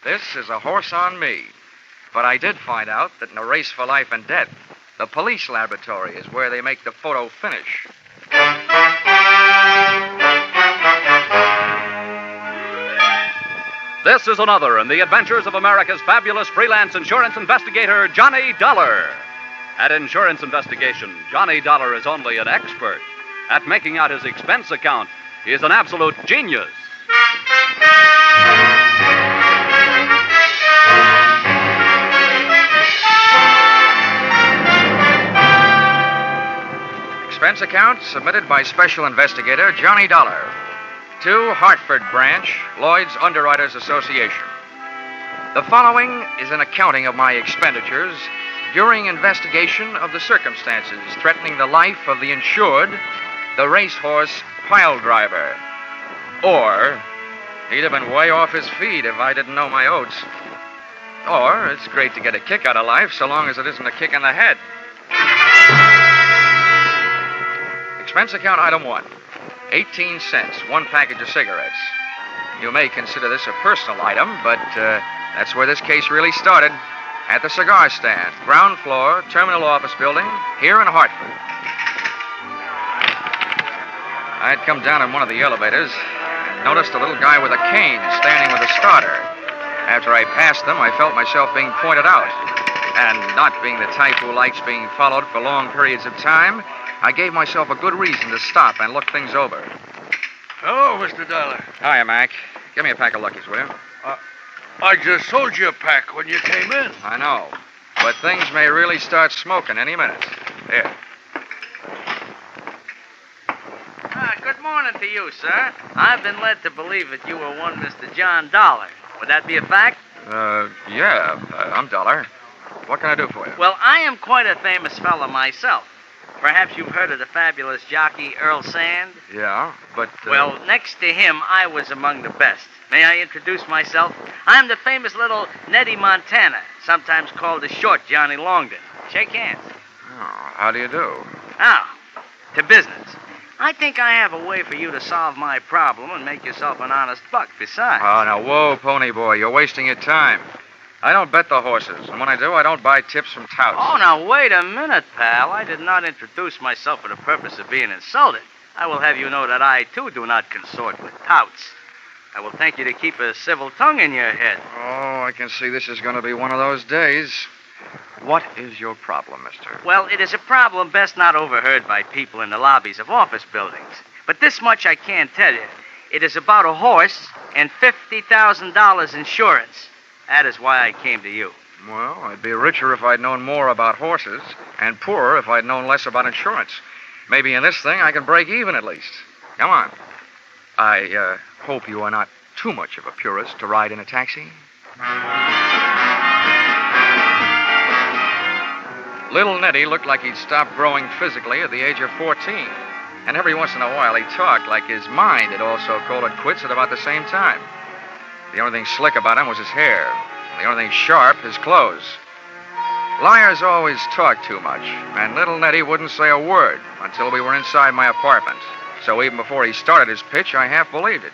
This is a horse on me. But I did find out that in a race for life and death, the police laboratory is where they make the photo finish. This is another in the adventures of America's fabulous freelance insurance investigator, Johnny Dollar. At Insurance Investigation, Johnny Dollar is only an expert. At making out his expense account, he is an absolute genius. Expense account submitted by Special Investigator Johnny Dollar to Hartford Branch, Lloyd's Underwriters Association. The following is an accounting of my expenditures during investigation of the circumstances threatening the life of the insured, the racehorse pile driver. Or, he'd have been way off his feet if I didn't know my oats. Or, it's great to get a kick out of life so long as it isn't a kick in the head. Expense account item 1. 18 cents, one package of cigarettes. You may consider this a personal item, but that's where this case really started. At the cigar stand, ground floor, terminal office building, here in Hartford. I'd come down in one of the elevators, noticed a little guy with a cane standing with a starter. After I passed them, I felt myself being pointed out. And not being the type who likes being followed for long periods of time, I gave myself a good reason to stop and look things over. Hello, Mr. Dollar. Hiya, Mac. Give me a pack of Luckies, will you? I just sold you a pack when you came in. I know. But things may really start smoking any minute. Here. Good morning to you, sir. I've been led to believe that you were one Mr. John Dollar. Would that be a fact? Yeah. I'm Dollar. What can I do for you? Well, I am quite a famous fellow myself. Perhaps you've heard of the fabulous jockey Earl Sand? Yeah, but... Well, next to him, I was among the best. May I introduce myself? I'm the famous little Netty Montana, sometimes called the short Johnny Longden. Shake hands. Oh, how do you do? Now, to business. I think I have a way for you to solve my problem and make yourself an honest buck besides. Oh, now, whoa, pony boy. You're wasting your time. I don't bet the horses, and when I do, I don't buy tips from touts. Oh, now, wait a minute, pal. I did not introduce myself for the purpose of being insulted. I will have you know that I, too, do not consort with touts. I will thank you to keep a civil tongue in your head. Oh, I can see this is going to be one of those days. What is your problem, mister? Well, it is a problem best not overheard by people in the lobbies of office buildings. But this much I can tell you. It is about a horse and $50,000 insurance. That is why I came to you. Well, I'd be richer if I'd known more about horses, and poorer if I'd known less about insurance. Maybe in this thing I can break even at least. Come on. I hope you are not too much of a purist to ride in a taxi. Little Nettie looked like he'd stopped growing physically at the age of 14. And every once in a while he talked like his mind had also called it quits at about the same time. The only thing slick about him was his hair. And the only thing sharp, his clothes. Liars always talk too much, and little Nettie wouldn't say a word until we were inside my apartment. So even before he started his pitch, I half believed it.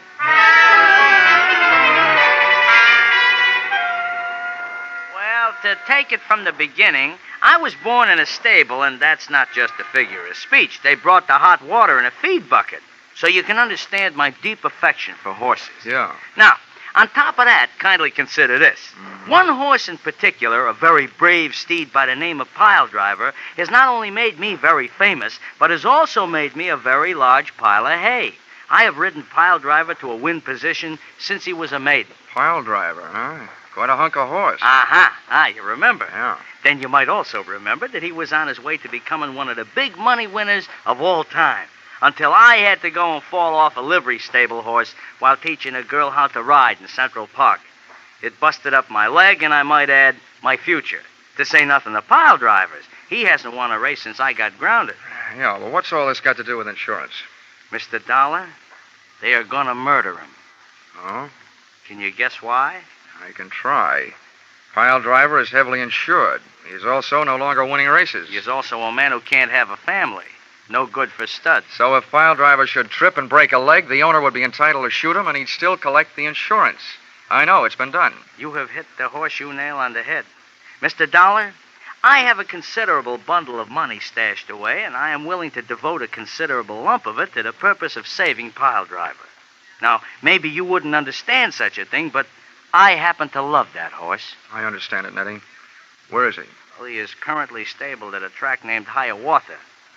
Well, to take it from the beginning, I was born in a stable, and that's not just a figure of speech. They brought the hot water in a feed bucket, so you can understand my deep affection for horses. Yeah. Now, on top of that, kindly consider this. One horse in particular, a very brave steed by the name of Pile Driver, has not only made me very famous, but has also made me a very large pile of hay. I have ridden Pile Driver to a win position since he was a maiden. Pile Driver, huh? Quite a hunk of horse. You remember? Yeah. Then you might also remember that he was on his way to becoming one of the big money winners of all time. Until I had to go and fall off a livery stable horse while teaching a girl how to ride in Central Park. It busted up my leg, and I might add, my future. To say nothing of Pile Drivers. He hasn't won a race since I got grounded. Yeah, well, what's all this got to do with insurance? Mr. Dollar, they are gonna murder him. Oh? Can you guess why? I can try. Pile Driver is heavily insured. He's also no longer winning races. He is also a man who can't have a family. No good for studs. So if Pile Driver should trip and break a leg, the owner would be entitled to shoot him, and he'd still collect the insurance. I know, it's been done. You have hit the horseshoe nail on the head. Mr. Dollar, I have a considerable bundle of money stashed away, and I am willing to devote a considerable lump of it to the purpose of saving Piledriver. Now, maybe you wouldn't understand such a thing, but I happen to love that horse. I understand it, Nettie. Where is he? Well, he is currently stabled at a track named Hayawa.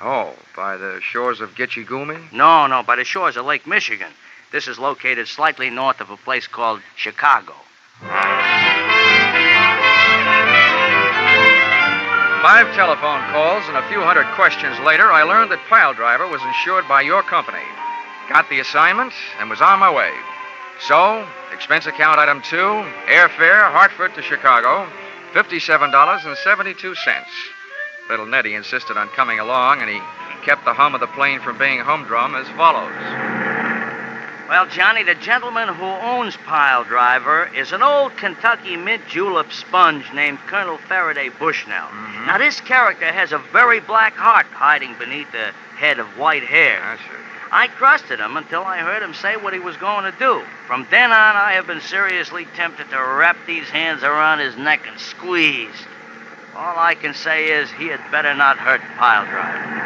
Oh, by the shores of Gitche Gumee? No, by the shores of Lake Michigan. This is located slightly north of a place called Chicago. 5 telephone calls and a few hundred questions later, I learned that Piledriver was insured by your company. Got the assignment and was on my way. So, expense account item 2, airfare, Hartford to Chicago, $57.72. Little Nettie insisted on coming along, and he kept the hum of the plane from being humdrum as follows. Well, Johnny, the gentleman who owns Piledriver is an old Kentucky mint julep sponge named Colonel Faraday Bushnell. Mm-hmm. Now, this character has a very black heart hiding beneath a head of white hair. That's it. I trusted him until I heard him say what he was going to do. From then on, I have been seriously tempted to wrap these hands around his neck and squeeze. All I can say is he had better not hurt Piledriver.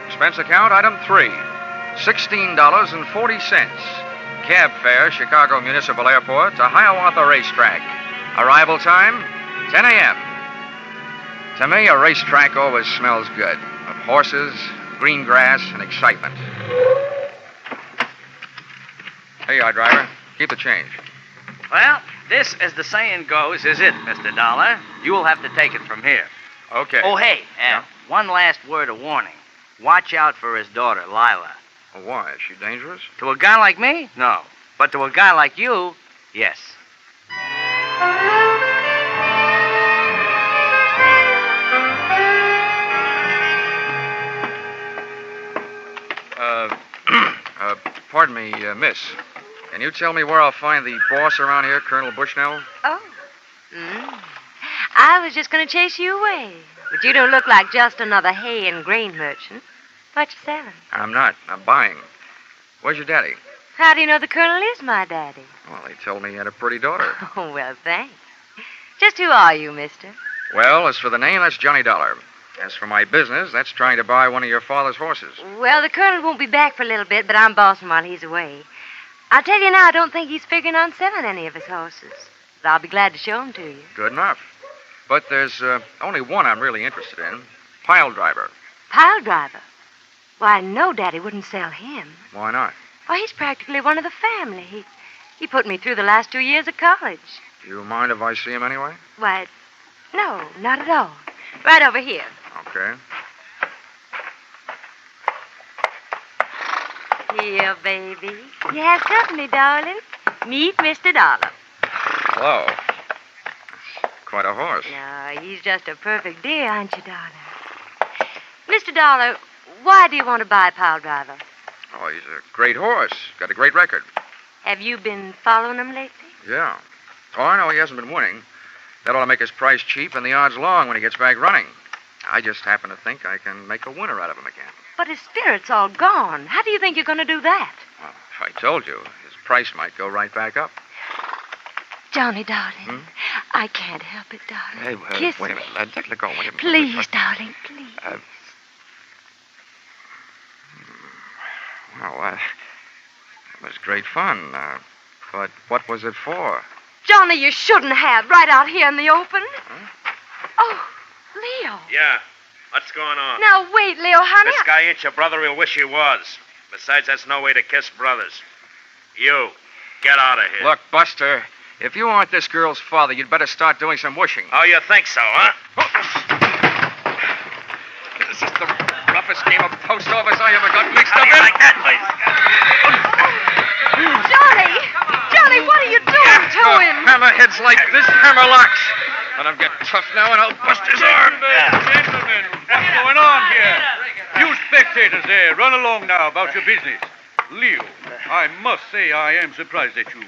Expense account item 3, $16.40. Cab fare, Chicago Municipal Airport to Hayawa Racetrack. Arrival time, 10 a.m. To me, a racetrack always smells good, of horses, green grass, and excitement. Here you are, driver. Keep the change. Well, this, as the saying goes, is it, Mr. Dollar. You will have to take it from here. Okay. Oh, hey, Yeah? one last word of warning. Watch out for his daughter, Lila. Oh, why? Is she dangerous? To a guy like me? No. But to a guy like you, yes. Pardon me, miss. Can you tell me where I'll find the boss around here, Colonel Bushnell? Oh. I was just going to chase you away. But you don't look like just another hay and grain merchant. What you selling? I'm not. I'm buying. Where's your daddy? How do you know the colonel is my daddy? Well, they told me he had a pretty daughter. Oh, well, thanks. Just who are you, mister? Well, as for the name, that's Johnny Dollar. As for my business, that's trying to buy one of your father's horses. Well, the colonel won't be back for a little bit, but I'm bossing while he's away. I'll tell you now, I don't think he's figuring on selling any of his horses. But I'll be glad to show them to you. Good enough. But there's only one I'm really interested in. Piledriver. Piledriver? Why, no, Daddy wouldn't sell him. Why not? Why, he's practically one of the family. He put me through the last 2 years of college. Do you mind if I see him anyway? Why, no, not at all. Right over here. Okay. Here, baby. You have company, darling. Meet Mr. Dollar. Hello. That's quite a horse. No, he's just a perfect dear, aren't you, Dollar? Mr. Dollar, why do you want to buy Piledriver? Oh, he's a great horse. Got a great record. Have you been following him lately? Yeah. Oh, I know he hasn't been winning. That ought to make his price cheap and the odds long when he gets back running. I just happen to think I can make a winner out of him again. But his spirit's all gone. How do you think you're going to do that? Well, if I told you, his price might go right back up. Johnny, darling, I can't help it, darling. Hey, Kiss wait a me. minute. Let go. Wait a minute. Please, darling, please. Well, that was great fun. But what was it for? Johnny, you shouldn't have, right out here in the open. Huh? Oh, Leo. Yeah. What's going on? Now, wait, Leo, honey. This guy ain't your brother. He'll wish he was. Besides, that's no way to kiss brothers. You, get out of here. Look, Buster, if you aren't this girl's father, you'd better start doing some wishing. Oh, you think so, huh? This is the roughest game of post office I ever got mixed How up do you in. like that, please? Johnny! Johnny, what are you doing to him? Hammerheads like this hammer locks. Let him get tough now and I'll bust his arm. Gentlemen, what's going on here? You spectators there, run along now about your business. Leo, I must say I am surprised at you.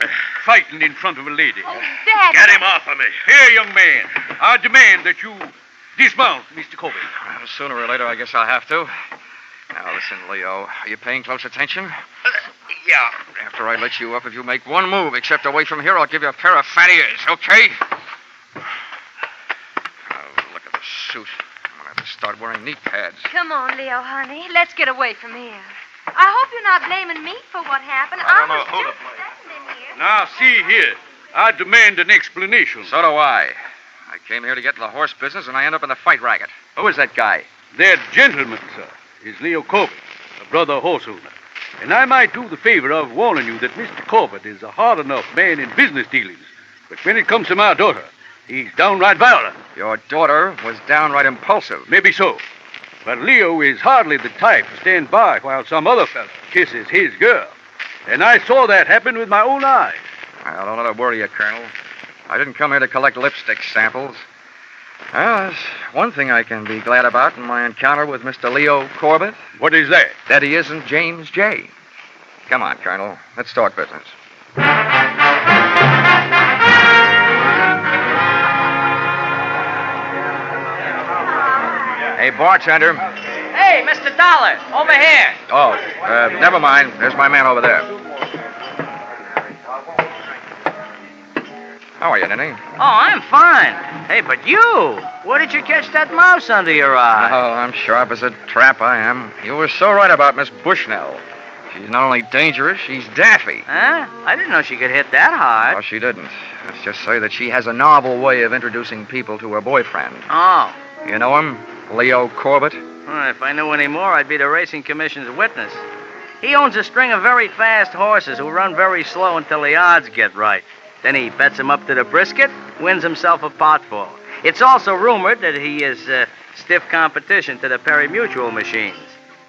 Fighting in front of a lady. Oh, Daddy. Get him off of me. Here, young man, I demand that you dismount Mr. Colby. Well, sooner or later, I guess I'll have to. Now, listen, Leo. Are you paying close attention? Yeah. After I let you up, if you make one move except away from here, I'll give you a pair of fat ears, okay? Oh, look at the suit. I'm going to have to start wearing knee pads. Come on, Leo, honey. Let's get away from here. I hope you're not blaming me for what happened. I don't know was who to just blame. standing in here. Now, see here. I demand an explanation. So do I. I came here to get in the horse business, and I end up in the fight racket. Who is that guy? That gentleman, sir, is Leo Corbett, a brother horse owner. And I might do the favor of warning you that Mr. Corbett is a hard enough man in business dealings. But when it comes to my daughter, he's downright violent. Your daughter was downright impulsive. Maybe so. But Leo is hardly the type to stand by while some other fella kisses his girl. And I saw that happen with my own eyes. Well, don't let it worry you, Colonel. I didn't come here to collect lipstick samples. Well, there's one thing I can be glad about in my encounter with Mr. Leo Corbett. What is that? That he isn't James J. Come on, Colonel. Let's start business. Hey, bartender. Hey, Mr. Dollar, over here. Oh, never mind. There's my man over there. How are you, Nettie? Oh, I'm fine. Hey, but you, where did you catch that mouse under your eye? Oh, I'm sharp as a trap, I am. You were so right about Miss Bushnell. She's not only dangerous, she's daffy. Huh? I didn't know she could hit that hard. Oh, she didn't. Let's just say that she has a novel way of introducing people to her boyfriend. Oh. You know him? Leo Corbett? Well, if I knew any more, I'd be the racing commission's witness. He owns a string of very fast horses who run very slow until the odds get right. Then he bets them up to the brisket, wins himself a potful. It's also rumored that he is stiff competition to the Perry Mutual machines.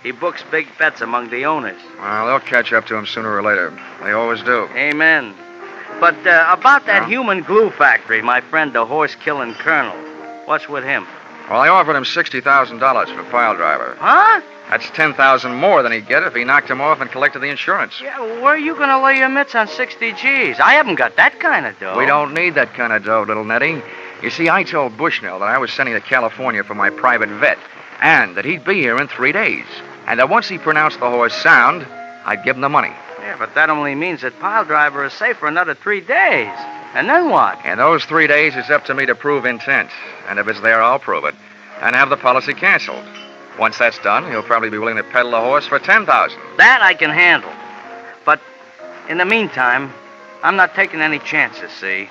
He books big bets among the owners. Well, they'll catch up to him sooner or later. They always do. Amen. But about that human glue factory, my friend, the horse-killing colonel, what's with him? Well, I offered him $60,000 for pile driver. Huh? That's $10,000 more than he'd get if he knocked him off and collected the insurance. Yeah, where are you going to lay your mitts on 60 G's? I haven't got that kind of dough. We don't need that kind of dough, little Nettie. You see, I told Bushnell that I was sending to California for my private vet, and that he'd be here in 3 days. And that once he pronounced the horse sound, I'd give him the money. Yeah, but that only means that pile driver is safe for another 3 days. And then what? In those 3 days, it's up to me to prove intent. And if it's there, I'll prove it. And have the policy canceled. Once that's done, he'll probably be willing to peddle the horse for $10,000. That I can handle. But in the meantime, I'm not taking any chances, see?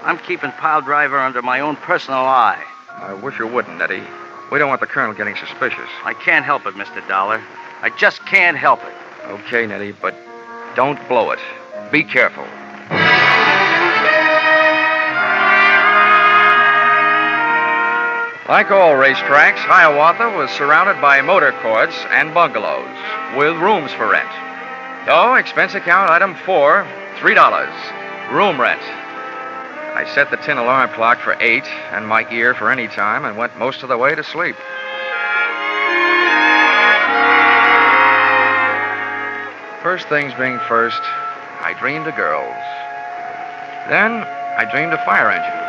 I'm keeping pile driver under my own personal eye. I wish you wouldn't, Nettie. We don't want the colonel getting suspicious. I can't help it, Mr. Dollar. I just can't help it. Okay, Nettie, but don't blow it. Be careful. Like all racetracks, Hiawatha was surrounded by motor courts and bungalows with rooms for rent. So, expense account item 4, $3, room rent. I set the tin alarm clock for 8 and my ear for any time and went most of the way to sleep. First things being first, I dreamed of girls. Then I dreamed of fire engines.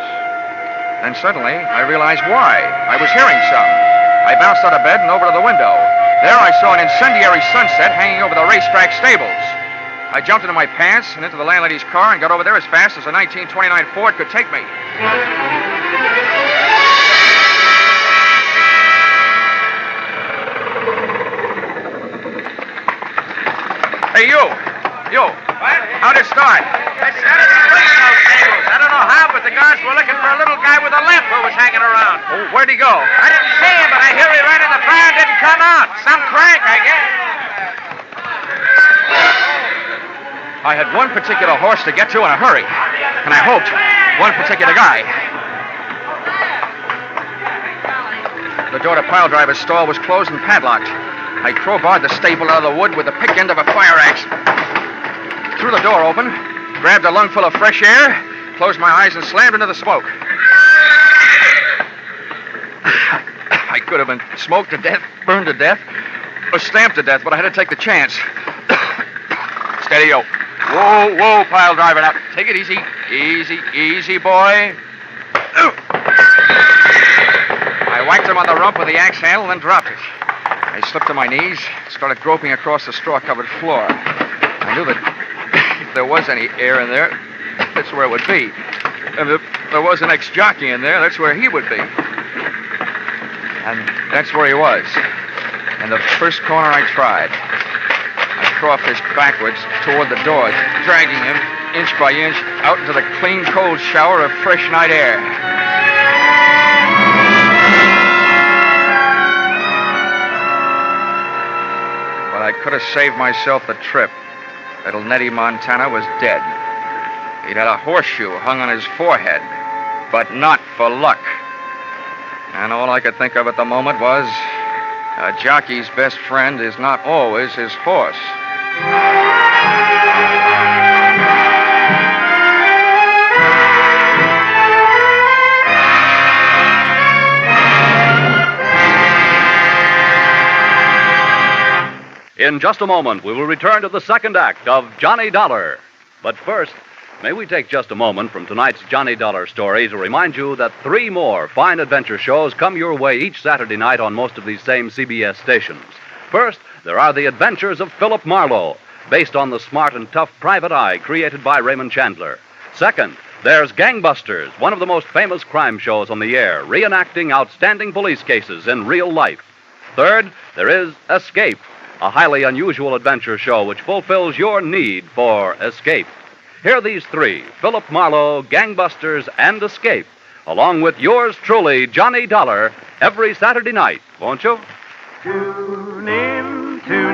Then suddenly, I realized why. I was hearing some. I bounced out of bed and over to the window. There I saw an incendiary sunset hanging over the racetrack stables. I jumped into my pants and into the landlady's car and got over there as fast as a 1929 Ford could take me. Hey, you. What? How'd it start? I started swinging those tables. I don't know how, but the guards were looking for a little guy with a limp who was hanging around. Oh, where'd he go? I didn't see him, but I hear he ran in the fire and didn't come out. Some crank, I guess. I had one particular horse to get to in a hurry, and I hoped one particular guy. The door to pile driver's stall was closed and padlocked. I crowbarred the stable out of the wood with the pick end of a fire axe. Threw the door open, grabbed a lungful of fresh air, closed my eyes, and slammed into the smoke. I could have been smoked to death, burned to death, or stamped to death, but I had to take the chance. Steady, yo. Whoa, pile driver. Now, take it easy. Easy, boy. I whacked him on the rump with the axe handle and then dropped it. I slipped to my knees, started groping across the straw-covered floor. I knew that if there was any air in there, that's where it would be. And if there was an ex-jockey in there, that's where he would be. And that's where he was. In the first corner I tried. I crawfished backwards toward the door, dragging him, inch by inch, out into the clean, cold shower of fresh night air. But I could have saved myself the trip. Little Netty Montana was dead. He'd had a horseshoe hung on his forehead, but not for luck. And all I could think of at the moment was, a jockey's best friend is not always his horse. In just a moment, we will return to the second act of Johnny Dollar. But first, may we take just a moment from tonight's Johnny Dollar story to remind you that 3 more fine adventure shows come your way each Saturday night on most of these same CBS stations. First, there are The Adventures of Philip Marlowe, based on the smart and tough Private Eye created by Raymond Chandler. Second, there's Gangbusters, one of the most famous crime shows on the air, reenacting outstanding police cases in real life. Third, there is Escape, a highly unusual adventure show which fulfills your need for escape. Hear these 3, Philip Marlowe, Gangbusters, and Escape, along with yours truly, Johnny Dollar, every Saturday night, won't you? Tune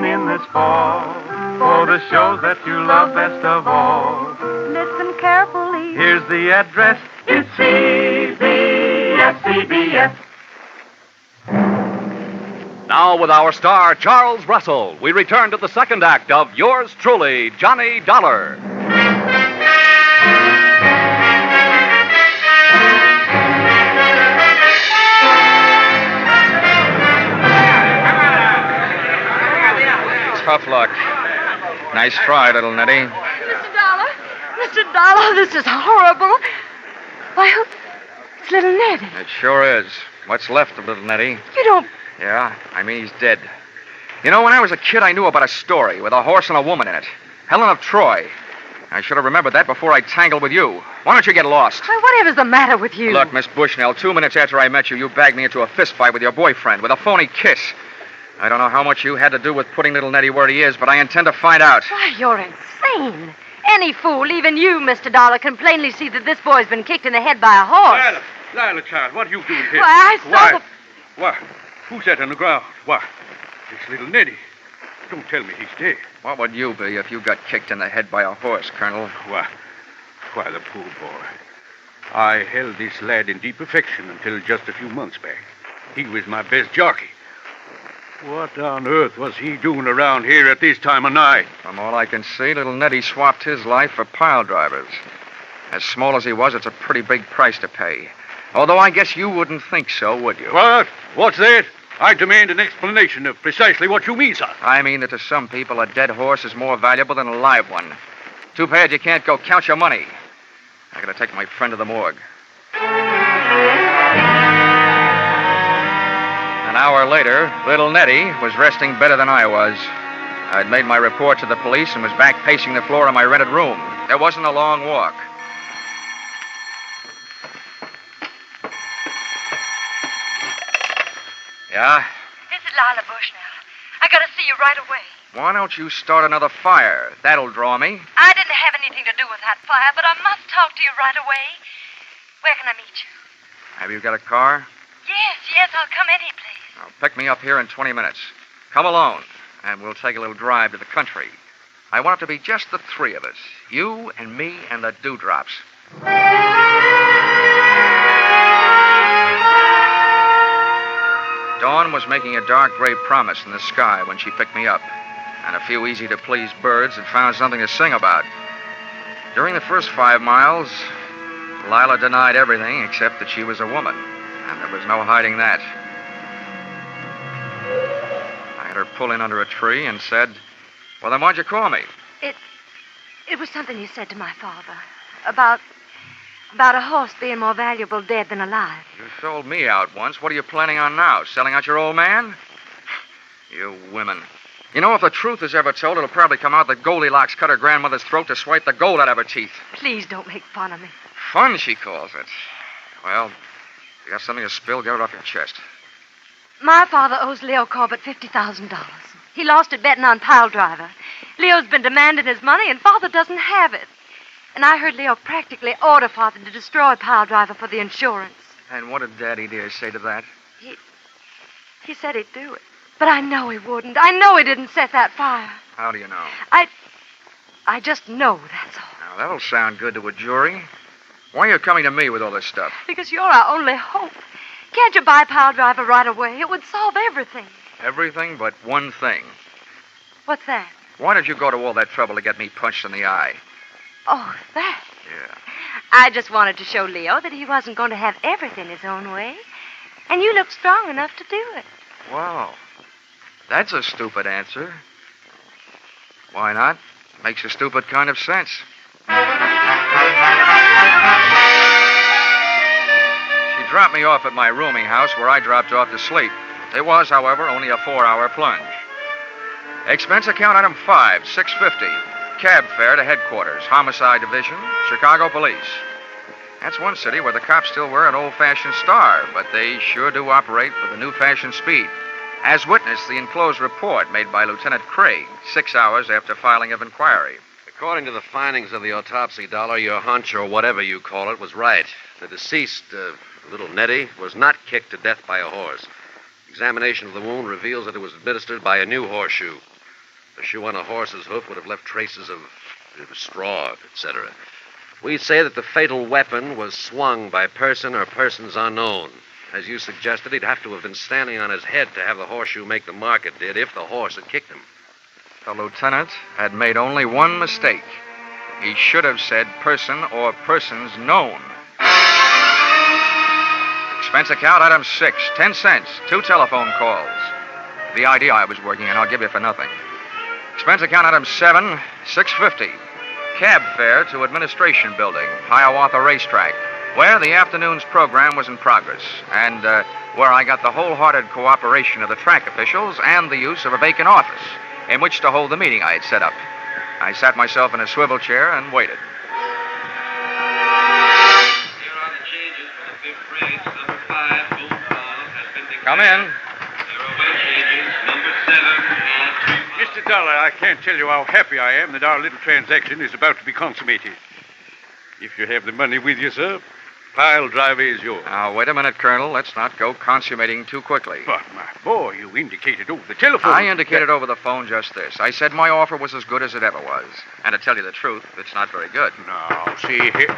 in this fall for the shows that you love best of all. Listen carefully. Here's the address. It's CBS. Now, with our star, Charles Russell, we return to the second act of yours truly, Johnny Dollar. Tough luck. Nice try, little Nettie. Mr. Dollar, this is horrible. Why, it's little Nettie. It sure is. What's left of little Nettie? You don't... Yeah, I mean, he's dead. You know, when I was a kid, I knew about a story with a horse and a woman in it. Helen of Troy. I should have remembered that before I tangled with you. Why don't you get lost? Why, whatever's the matter with you? Look, Miss Bushnell, 2 minutes after I met you, you bagged me into a fist fight with your boyfriend with a phony kiss. I don't know how much you had to do with putting little Nettie where he is, but I intend to find out. Why, you're insane. Any fool, even you, Mr. Dollar, can plainly see that this boy's been kicked in the head by a horse. Lila, child, what are you doing here? Why, I saw Why? Who's that on the ground? Why? It's little Nettie. Don't tell me he's dead. What would you be if you got kicked in the head by a horse, Colonel? Why, the poor boy. I held this lad in deep affection until just a few months back. He was my best jockey. What on earth was he doing around here at this time of night? From all I can see, little Nettie swapped his life for pile drivers. As small as he was, it's a pretty big price to pay. Although I guess you wouldn't think so, would you? What? What's that? I demand an explanation of precisely what you mean, sir. I mean that to some people, a dead horse is more valuable than a live one. Too bad you can't go count your money. I gotta take my friend to the morgue. An hour later, little Nettie was resting better than I was. I'd made my report to the police and was back pacing the floor of my rented room. There wasn't a long walk. Yeah? This is Lila Bushnell. I gotta see you right away. Why don't you start another fire? That'll draw me. I didn't have anything to do with that fire, but I must talk to you right away. Where can I meet you? Have you got a car? Yes, I'll come any place. Now, pick me up here in 20 minutes. Come alone, and we'll take a little drive to the country. I want it to be just the 3 of us. You and me and the dewdrops. Dawn was making a dark gray promise in the sky when she picked me up, and a few easy-to-please birds had found something to sing about. During the first 5 miles, Lila denied everything except that she was a woman, and there was no hiding that. I had her pull in under a tree and said, "Well, then why'd you call me?" It was something you said to my father about a horse being more valuable dead than alive. You sold me out once. What are you planning on now? Selling out your old man? You women. You know, if the truth is ever told, it'll probably come out that Goldilocks cut her grandmother's throat to swipe the gold out of her teeth. Please don't make fun of me. Fun, she calls it. Well, you got something to spill, get it off your chest. My father owes Leo Corbett $50,000. He lost it betting on Pile Driver. Leo's been demanding his money, and Father doesn't have it. And I heard Leo practically order Father to destroy Pile Driver for the insurance. And what did Daddy dear say to that? He said he'd do it. But I know he wouldn't. I know he didn't set that fire. How do you know? I just know, that's all. Now, that'll sound good to a jury. Why are you coming to me with all this stuff? Because you're our only hope. Can't you buy Pile Driver right away? It would solve everything. Everything but one thing. What's that? Why did you go to all that trouble to get me punched in the eye? Oh, that. Yeah. I just wanted to show Leo that he wasn't going to have everything his own way. And you look strong enough to do it. Wow. That's a stupid answer. Why not? Makes a stupid kind of sense. She dropped me off at my rooming house where I dropped off to sleep. It was, however, only a 4-hour plunge. Expense account item 5, $650. Cab fare to headquarters, Homicide Division, Chicago Police. That's one city where the cops still wear an old-fashioned star, but they sure do operate with a new-fashioned speed. As witness the enclosed report made by Lieutenant Craig 6 hours after filing of inquiry. According to the findings of the autopsy, Dollar, your hunch, or whatever you call it, was right. The deceased, little Netty, was not kicked to death by a horse. Examination of the wound reveals that it was administered by a new horseshoe. The shoe on a horse's hoof would have left traces of straw, etc. We say that the fatal weapon was swung by person or persons unknown. As you suggested, he'd have to have been standing on his head to have the horseshoe make the mark it did if the horse had kicked him. The lieutenant had made only one mistake. He should have said person or persons known. Expense account item 6, 10 cents, 2 telephone calls. The idea I was working on, I'll give you for nothing. Expense account item 7, $650. Cab fare to Administration Building, Hayawa Racetrack, where the afternoon's program was in progress, and where I got the wholehearted cooperation of the track officials and the use of a vacant office in which to hold the meeting I had set up. I sat myself in a swivel chair and waited. Here are the changes for the fifth race. Number 5, Boom Ball, has been declared. Come in. There are weight changes. Number 7 and 2. Mr. Dollar, I can't tell you how happy I am that our little transaction is about to be consummated. If you have the money with you, sir, Pile Driver is yours. Now, wait a minute, Colonel. Let's not go consummating too quickly. But, my boy, you indicated over the telephone. I indicated over the phone just this. I said my offer was as good as it ever was. And to tell you the truth, it's not very good. Now, see here.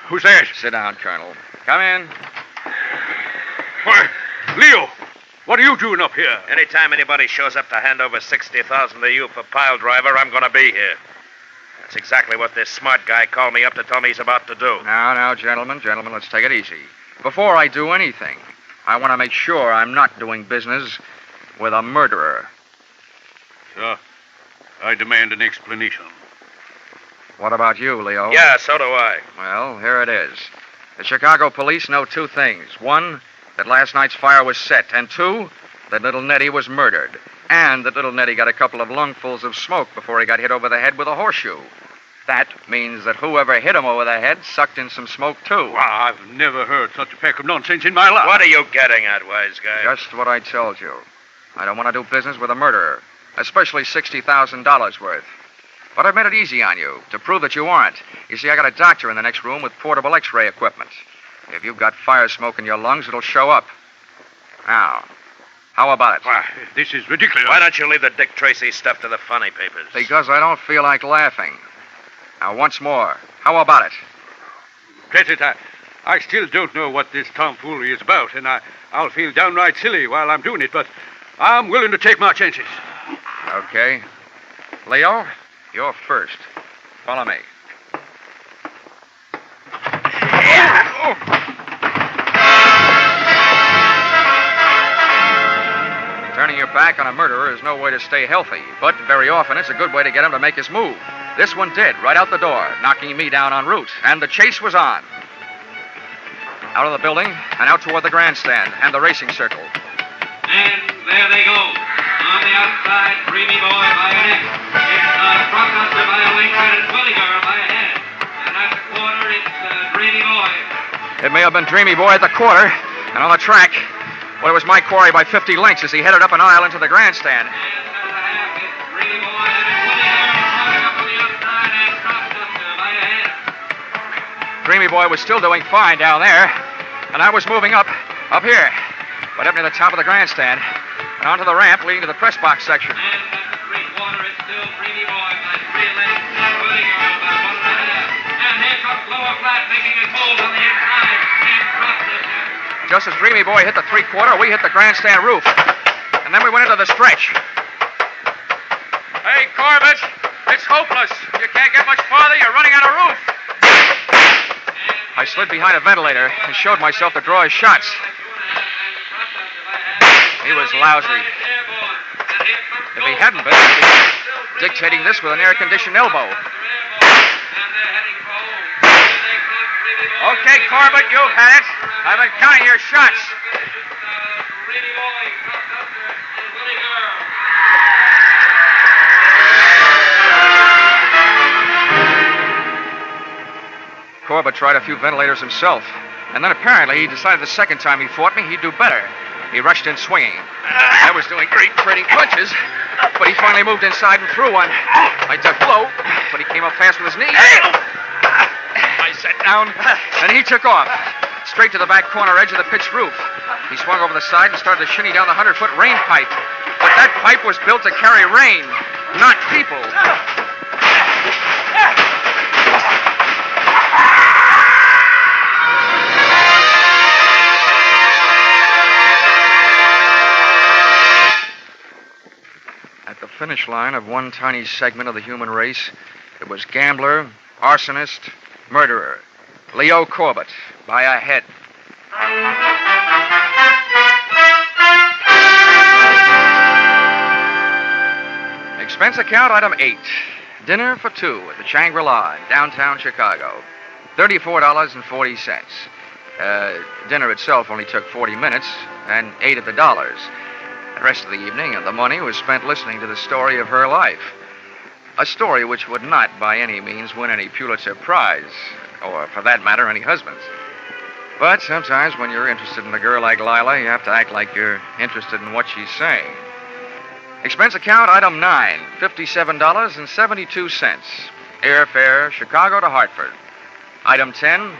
Who's that? Sit down, Colonel. Come in. Why, Leo, what are you doing up here? Anytime anybody shows up to hand over $60,000 to you for Pile Driver, I'm going to be here. That's exactly what this smart guy called me up to tell me he's about to do. Now, gentlemen, let's take it easy. Before I do anything, I want to make sure I'm not doing business with a murderer. Sir, I demand an explanation. What about you, Leo? Yeah, so do I. Well, here it is. The Chicago police know 2 things. 1, that last night's fire was set. And 2, that little Netty was murdered. And that little Netty got a couple of lungfuls of smoke before he got hit over the head with a horseshoe. That means that whoever hit him over the head sucked in some smoke, too. Wow, I've never heard such a pack of nonsense in my life. What are you getting at, wise guy? Just what I told you. I don't want to do business with a murderer, especially $60,000 worth. But I've made it easy on you to prove that you aren't. You see, I got a doctor in the next room with portable X-ray equipment. If you've got fire smoke in your lungs, it'll show up. Now, how about it? Why, this is ridiculous. Why don't you leave the Dick Tracy stuff to the funny papers? Because I don't feel like laughing. Now, once more, how about it? Drat it, I still don't know what this tomfoolery is about, and I'll feel downright silly while I'm doing it, but I'm willing to take my chances. Okay. Leo, you're first. Follow me. Turning your back on a murderer is no way to stay healthy, but very often it's a good way to get him to make his move. This one did, right out the door, knocking me down en route, and the chase was on. Out of the building and out toward the grandstand and the racing circle. And there they go. On the outside, Dreamy Boy by a neck. It's Brockbuster by a length, and it's Williger by a head. And at the quarter, it's Dreamy Boy. It may have been Dreamy Boy at the quarter, and on the track, well, it was my quarry by 50 lengths as he headed up an aisle into the grandstand. And at the half, it's Dreamy Boy, and it's Williger coming up on the outside, and Brockbuster by a head. Dreamy Boy was still doing fine down there, and I was moving up here, but up near the top of the grandstand, and onto the ramp leading to the press box section. And at the three-quarter, it's still Dreamy Boy by 3 lengths, and Williger by 1.5. And here comes Lower Flat making his move on the inside, and Brockbuster. Just as Dreamy Boy hit the three-quarter, we hit the grandstand roof, and then we went into the stretch. Hey, Corbett, it's hopeless. You can't get much farther. You're running out of roof. I slid behind a ventilator and showed myself to draw his shots. He was lousy. If he hadn't been, he'd be dictating this with an air-conditioned elbow. Okay, Corbett, you've had it. I've been counting your shots. Corbett tried a few ventilators himself, and then apparently he decided the second time he fought me, he'd do better. He rushed in swinging. I was doing great trading punches, but he finally moved inside and threw one. I ducked low, but he came up fast with his knee. I sat down, and he took off, straight to the back corner edge of the pitched roof. He swung over the side and started to shinny down the 100-foot rain pipe. But that pipe was built to carry rain, not people. At the finish line of one tiny segment of the human race, it was gambler, arsonist, murderer, Leo Corbett, by a head. Expense account item 8. Dinner for 2 at the Shangri-La in downtown Chicago. $34.40. Dinner itself only took 40 minutes and 8 of the dollars. The rest of the evening and the money was spent listening to the story of her life. A story which would not by any means win any Pulitzer Prize, or for that matter, any husbands. But sometimes when you're interested in a girl like Lila, you have to act like you're interested in what she's saying. Expense account item 9, $57.72. Airfare, Chicago to Hartford. Item 10,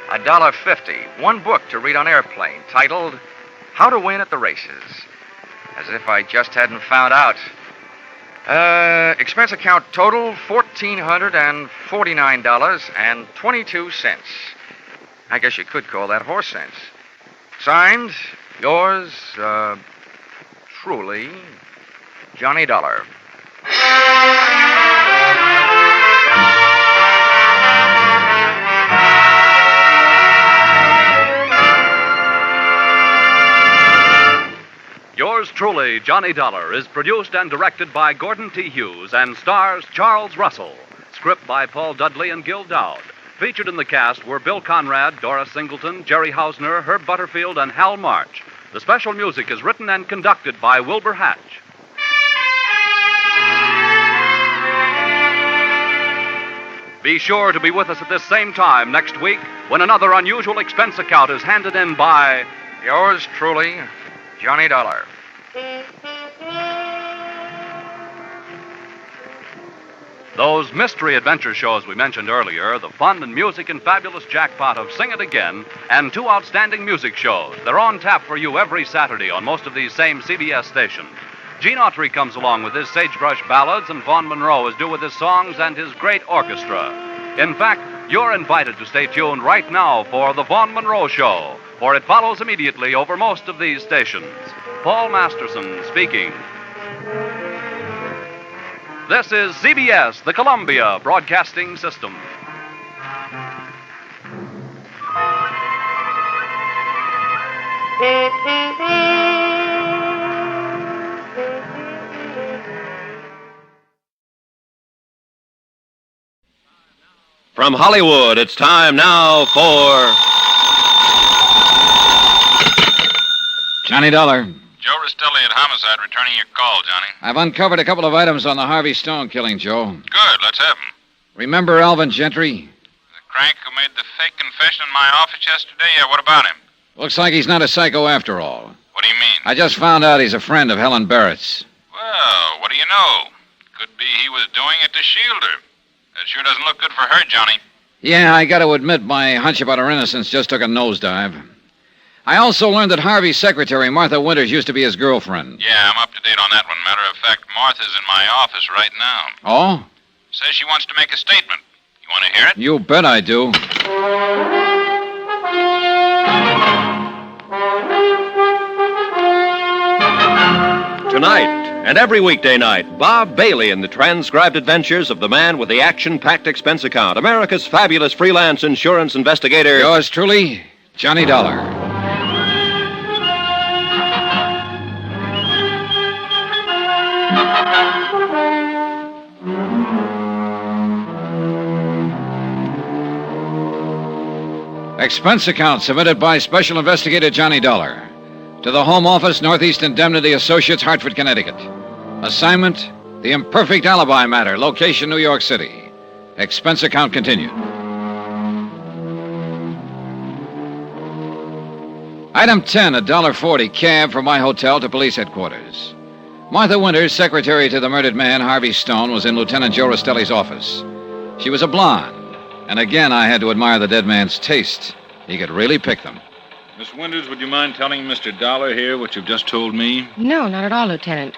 $1.50. One book to read on airplane, titled How to Win at the Races. As if I just hadn't found out. Expense account total, $1,449.22. I guess you could call that horse sense. Signed, yours, truly, Johnny Dollar. Yours truly, Johnny Dollar, is produced and directed by Gordon T. Hughes and stars Charles Russell. Script by Paul Dudley and Gil Dowd. Featured in the cast were Bill Conrad, Dora Singleton, Jerry Hausner, Herb Butterfield, and Hal March. The special music is written and conducted by Wilbur Hatch. Be sure to be with us at this same time next week when another unusual expense account is handed in by Yours truly, Johnny Dollar. Those mystery adventure shows we mentioned earlier, the fun and music and fabulous jackpot of Sing It Again, and 2 outstanding music shows. They're on tap for you every Saturday on most of these same CBS stations. Gene Autry comes along with his Sagebrush Ballads, and Vaughn Monroe is due with his songs and his great orchestra. In fact, you're invited to stay tuned right now for The Vaughn Monroe Show, for it follows immediately over most of these stations. Paul Masterson speaking. This is CBS, the Columbia Broadcasting System. From Hollywood, it's time now for Johnny Dollar. Joe Rastelli at Homicide returning your call, Johnny. I've uncovered a couple of items on the Harvey Stone killing, Joe. Good, let's have 'em. Remember Alvin Gentry? The crank who made the fake confession in my office yesterday? Yeah, what about him? Looks like he's not a psycho after all. What do you mean? I just found out he's a friend of Helen Barrett's. Well, what do you know? Could be he was doing it to shield her. That sure doesn't look good for her, Johnny. Yeah, I got to admit my hunch about her innocence just took a nosedive. I also learned that Harvey's secretary, Martha Winters, used to be his girlfriend. Yeah, I'm up to date on that one. Matter of fact, Martha's in my office right now. Oh? Says she wants to make a statement. You want to hear it? You bet I do. Tonight, and every weekday night, Bob Bailey in the transcribed adventures of the man with the action-packed expense account, America's fabulous freelance insurance investigator. Yours truly, Johnny Dollar. Expense account submitted by Special Investigator Johnny Dollar to the Home Office, Northeast Indemnity Associates, Hartford, Connecticut. Assignment, the imperfect alibi matter, location, New York City. Expense account continued. Item 10, $1.40 cab from my hotel to police headquarters. Martha Winters, secretary to the murdered man, Harvey Stone, was in Lieutenant Joe Rastelli's office. She was a blonde, and again I had to admire the dead man's taste. He could really pick them. Miss Winters, would you mind telling Mr. Dollar here what you've just told me? No, not at all, Lieutenant.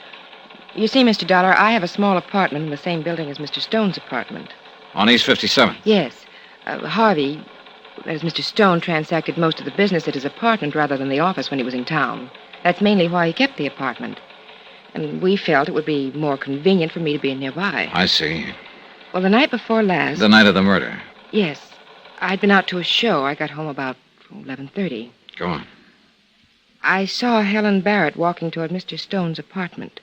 You see, Mr. Dollar, I have a small apartment in the same building as Mr. Stone's apartment. On East 57th? Yes. Harvey, that is Mr. Stone, transacted most of the business at his apartment rather than the office when he was in town. That's mainly why he kept the apartment. And we felt it would be more convenient for me to be nearby. I see. Well, the night before last... The night of the murder? Yes. I'd been out to a show. I got home about 11:30. Go on. I saw Helen Barrett walking toward Mr. Stone's apartment.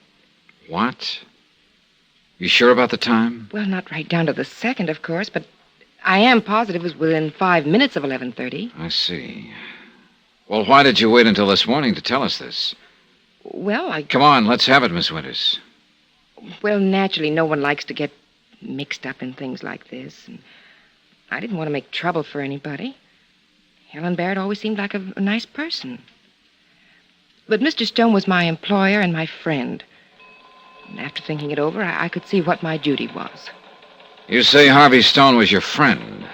What? You sure about the time? Well, not right down to the second, of course, but I am positive it was within 5 minutes of 11:30. I see. Well, why did you wait until this morning to tell us this? Well, Come on, let's have it, Miss Winters. Well, naturally, no one likes to get mixed up in things like this. And I didn't want to make trouble for anybody. Helen Barrett always seemed like a nice person. But Mr. Stone was my employer and my friend. And after thinking it over, I could see what my duty was. You say Harvey Stone was your friend.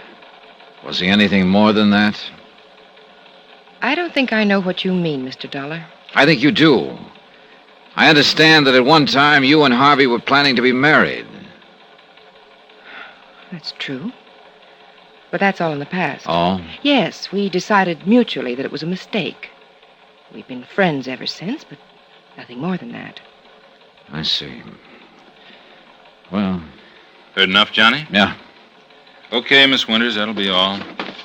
Was he anything more than that? I don't think I know what you mean, Mr. Dollar. I think you do. I understand that at one time you and Harvey were planning to be married. That's true. But that's all in the past. Oh? Yes, we decided mutually that it was a mistake. We've been friends ever since, but nothing more than that. I see. Well... Heard enough, Johnny? Yeah. Okay, Miss Winters, that'll be all.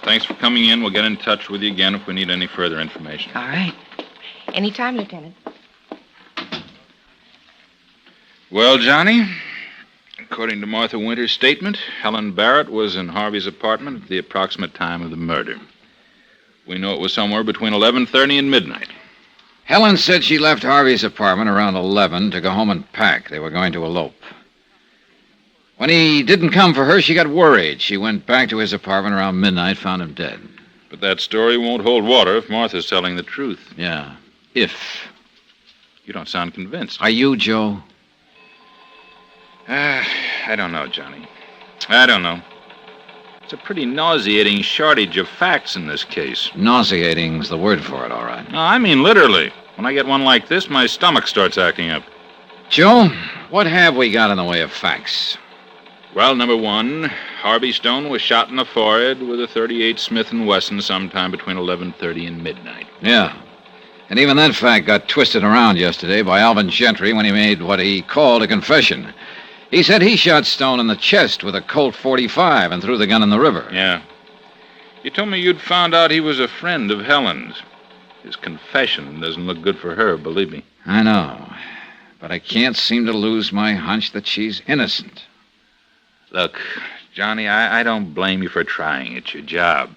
Thanks for coming in. We'll get in touch with you again if we need any further information. All right. Anytime, Lieutenant. Well, Johnny, according to Martha Winters' statement, Helen Barrett was in Harvey's apartment at the approximate time of the murder. We know it was somewhere between 11:30 and midnight. Helen said she left Harvey's apartment around 11 to go home and pack. They were going to elope. When he didn't come for her, she got worried. She went back to his apartment around midnight, found him dead. But that story won't hold water if Martha's telling the truth. Yeah, if. You don't sound convinced. Are you, Joe? I don't know, Johnny. I don't know. It's a pretty nauseating shortage of facts in this case. Nauseating's the word for it, all right. No, I mean literally. When I get one like this, my stomach starts acting up. Joe, what have we got in the way of facts? Well, number one, Harvey Stone was shot in the forehead with a .38 Smith & Wesson sometime between 11:30 and midnight. Yeah. And even that fact got twisted around yesterday by Alvin Gentry when he made what he called a confession. He said he shot Stone in the chest with a Colt .45 and threw the gun in the river. Yeah. You told me you'd found out he was a friend of Helen's. His confession doesn't look good for her, believe me. I know. But I can't seem to lose my hunch that she's innocent. Look, Johnny, I don't blame you for trying. It's your job.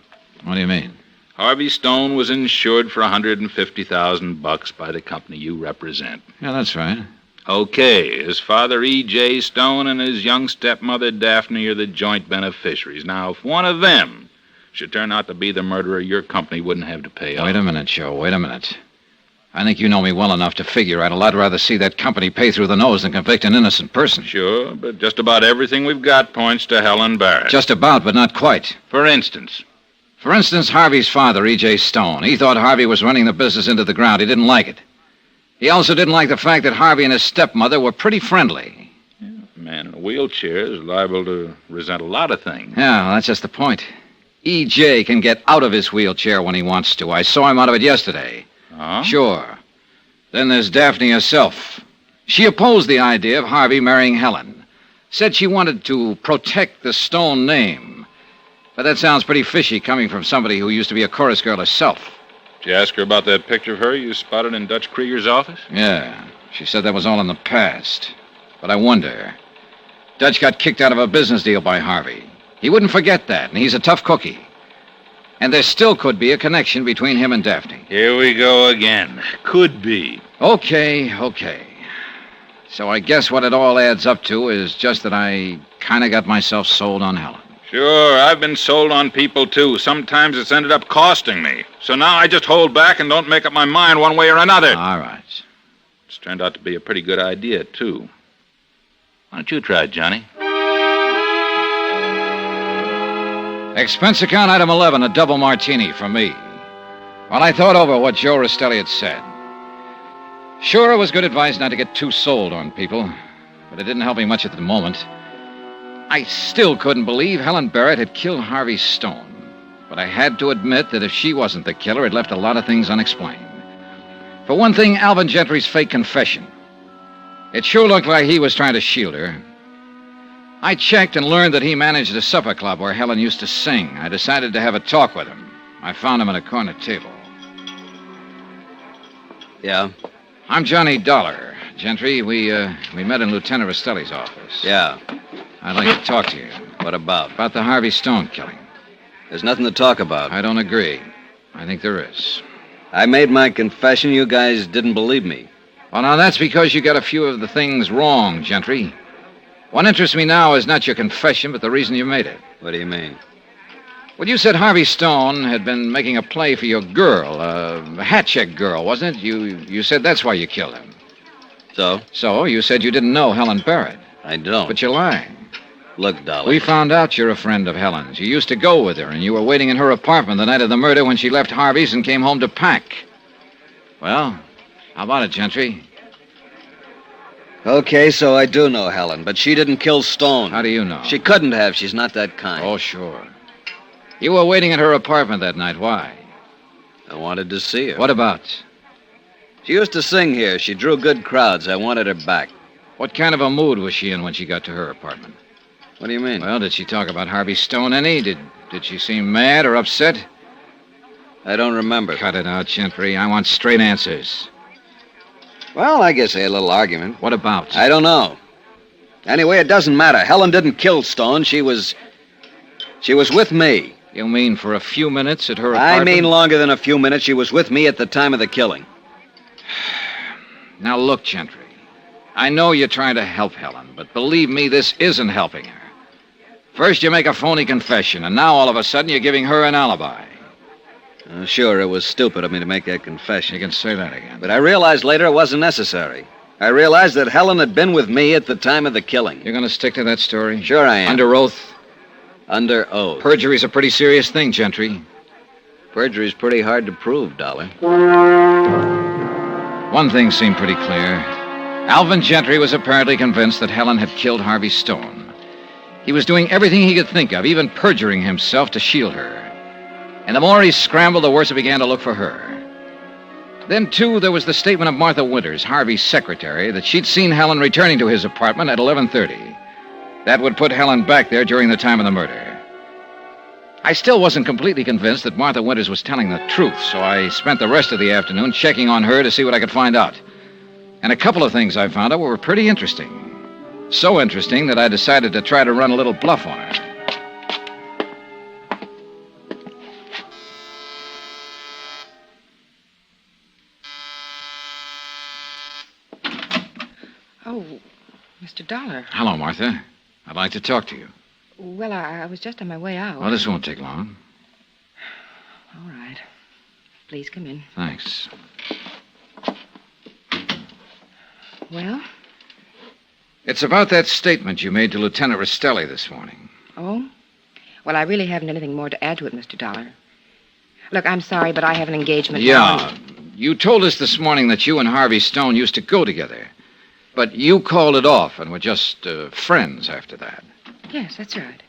What do you mean? Harvey Stone was insured for $150,000 by the company you represent. Yeah, that's right. Okay, his father, E.J. Stone, and his young stepmother, Daphne, are the joint beneficiaries. Now, if one of them should turn out to be the murderer, your company wouldn't have to pay up. Wait a minute, Joe. Wait a minute. I think you know me well enough to figure I'd a lot rather see that company pay through the nose than convict an innocent person. Sure, but just about everything we've got points to Helen Barrett. Just about, but not quite. For instance? For instance, Harvey's father, E.J. Stone. He thought Harvey was running the business into the ground. He didn't like it. He also didn't like the fact that Harvey and his stepmother were pretty friendly. Yeah, a man in a wheelchair is liable to resent a lot of things. Yeah, well, that's just the point. E.J. can get out of his wheelchair when he wants to. I saw him out of it yesterday. Huh? Sure. Then there's Daphne herself. She opposed the idea of Harvey marrying Helen. Said she wanted to protect the Stone name. But that sounds pretty fishy coming from somebody who used to be a chorus girl herself. Did you ask her about that picture of her you spotted in Dutch Krieger's office? Yeah. She said that was all in the past. But I wonder. Dutch got kicked out of a business deal by Harvey. He wouldn't forget that, and he's a tough cookie. And there still could be a connection between him and Daphne. Here we go again. Could be. Okay. So I guess what it all adds up to is just that I kind of got myself sold on Helen. Sure, I've been sold on people, too. Sometimes it's ended up costing me. So now I just hold back and don't make up my mind one way or another. All right. It's turned out to be a pretty good idea, too. Why don't you try it, Johnny? Expense account item 11, a double martini for me. Well, I thought over what Joe Rastelli had said. Sure, it was good advice not to get too sold on people, but it didn't help me much at the moment. I still couldn't believe Helen Barrett had killed Harvey Stone. But I had to admit that if she wasn't the killer, it left a lot of things unexplained. For one thing, Alvin Gentry's fake confession. It sure looked like he was trying to shield her. I checked and learned that he managed a supper club where Helen used to sing. I decided to have a talk with him. I found him at a corner table. Yeah? I'm Johnny Dollar. Gentry, we met in Lieutenant Rastelli's office. Yeah. I'd like to talk to you. What about? About the Harvey Stone killing. There's nothing to talk about. I don't agree. I think there is. I made my confession. You guys didn't believe me. Well, now, that's because you got a few of the things wrong, Gentry. What interests me now is not your confession, but the reason you made it. What do you mean? Well, you said Harvey Stone had been making a play for your girl, a hat check girl, wasn't it? You said that's why you killed him. So? So, you said you didn't know Helen Barrett. I don't. But you're lying. Look, Dolly. We found out you're a friend of Helen's. You used to go with her, and you were waiting in her apartment the night of the murder when she left Harvey's and came home to pack. Well, how about it, Gentry? Okay, so I do know Helen, but she didn't kill Stone. How do you know? She couldn't have. She's not that kind. Oh, sure. You were waiting in her apartment that night. Why? I wanted to see her. What about? She used to sing here. She drew good crowds. I wanted her back. What kind of a mood was she in when she got to her apartment? What do you mean? Well, did she talk about Harvey Stone any? Did she seem mad or upset? I don't remember. Cut it out, Gentry. I want straight answers. Well, I guess they had a little argument. What about? I don't know. Anyway, it doesn't matter. Helen didn't kill Stone. She was with me. You mean for a few minutes at her apartment? I mean longer than a few minutes. She was with me at the time of the killing. Now, look, Gentry. I know you're trying to help Helen, but believe me, this isn't helping her. First, you make a phony confession, and now all of a sudden you're giving her an alibi. Sure, it was stupid of me to make that confession. You can say that again. But I realized later it wasn't necessary. I realized that Helen had been with me at the time of the killing. You're going to stick to that story? Sure I am. Under oath? Under oath. Perjury's a pretty serious thing, Gentry. Perjury's pretty hard to prove, Dollar. One thing seemed pretty clear. Alvin Gentry was apparently convinced that Helen had killed Harvey Stone. He was doing everything he could think of, even perjuring himself to shield her. And the more he scrambled, the worse it began to look for her. Then, too, there was the statement of Martha Winters, Harvey's secretary, that she'd seen Helen returning to his apartment at 11:30. That would put Helen back there during the time of the murder. I still wasn't completely convinced that Martha Winters was telling the truth, so I spent the rest of the afternoon checking on her to see what I could find out. And a couple of things I found out were pretty interesting. So interesting that I decided to try to run a little bluff on her. Mr. Dollar. Hello, Martha. I'd like to talk to you. Well, I was just on my way out. Well, this won't take long. All right. Please come in. Thanks. Well? It's about that statement you made to Lieutenant Rastelli this morning. Oh? Well, I really haven't anything more to add to it, Mr. Dollar. Look, I'm sorry, but I have an engagement now. Yeah. You told us this morning that you and Harvey Stone used to go together. But you called it off and were just friends after that. Yes, that's right.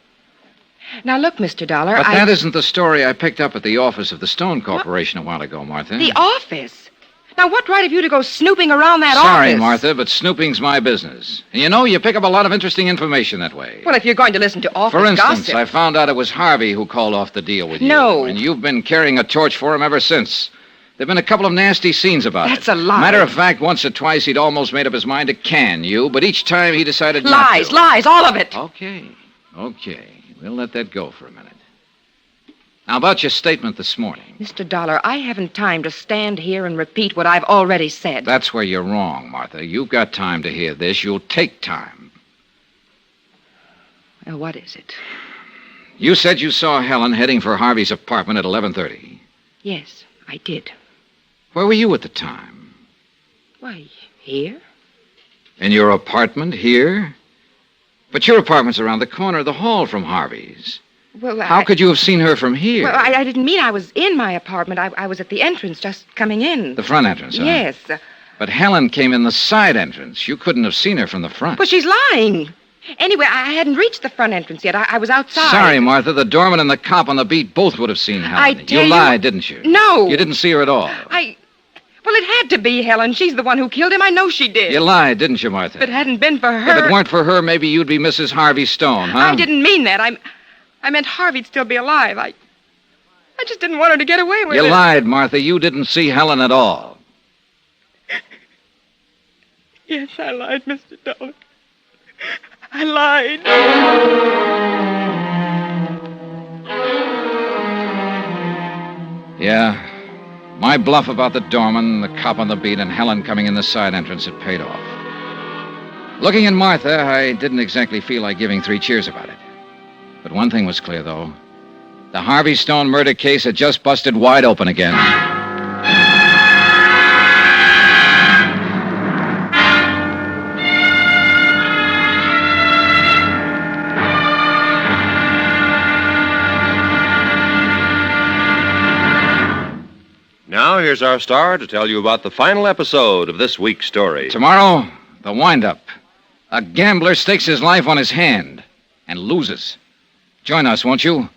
Now, look, Mr. Dollar, But that isn't the story I picked up at the office of the Stone Corporation a while ago, Martha. The office? Now, what right have you to go snooping around that Sorry, office? Martha, but snooping's my business. And you know, you pick up a lot of interesting information that way. Well, if you're going to listen to office For instance, gossip... I found out it was Harvey who called off the deal with you. No. And you've been carrying a torch for him ever since. There've been a couple of nasty scenes about it. That's a lie. Matter of fact, once or twice he'd almost made up his mind to can you, but each time he decided not to. Lies, all of it. Okay. We'll let that go for a minute. Now, about your statement this morning. Mr. Dollar, I haven't time to stand here and repeat what I've already said. That's where you're wrong, Martha. You've got time to hear this. You'll take time. Well, what is it? You said you saw Helen heading for Harvey's apartment at 11:30. Yes, I did. Where were you at the time? Why, here? In your apartment here? But your apartment's around the corner of the hall from Harvey's. Well, How could you have seen her from here? Well, I didn't mean I was in my apartment. I was at the entrance, just coming in. The front entrance, huh? Yes. But Helen came in the side entrance. You couldn't have seen her from the front. But she's lying. Anyway, I hadn't reached the front entrance yet. I was outside. Sorry, Martha. The doorman and the cop on the beat both would have seen Helen. I tell you you- lied, didn't you? No. You didn't see her at all. Well, it had to be Helen. She's the one who killed him. I know she did. You lied, didn't you, Martha? If it hadn't been for her... If it weren't for her, maybe you'd be Mrs. Harvey Stone, huh? I didn't mean that. I meant Harvey'd still be alive. I just didn't want her to get away with You it. lied, Martha. You didn't see Helen at all. Yes, I lied, Mr. Dollar. I lied. Yeah. My bluff about the doorman, the cop on the beat, and Helen coming in the side entrance had paid off. Looking at Martha, I didn't exactly feel like giving 3 cheers about it. But one thing was clear, though. The Harvey Stone murder case had just busted wide open again. Now, here's our star to tell you about the final episode of this week's story. Tomorrow, the wind-up. A gambler stakes his life on his hand and loses. Join us, won't you?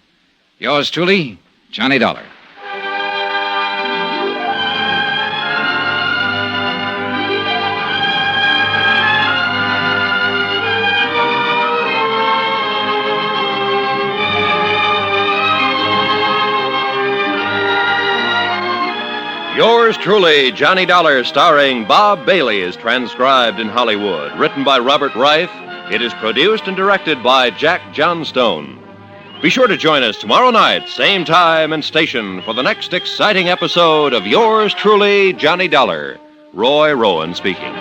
Yours truly, Johnny Dollar. Yours truly, Johnny Dollar, starring Bob Bailey, is transcribed in Hollywood. Written by Robert Reif, it is produced and directed by Jack Johnstone. Be sure to join us tomorrow night, same time and station, for the next exciting episode of Yours truly, Johnny Dollar. Roy Rowan speaking.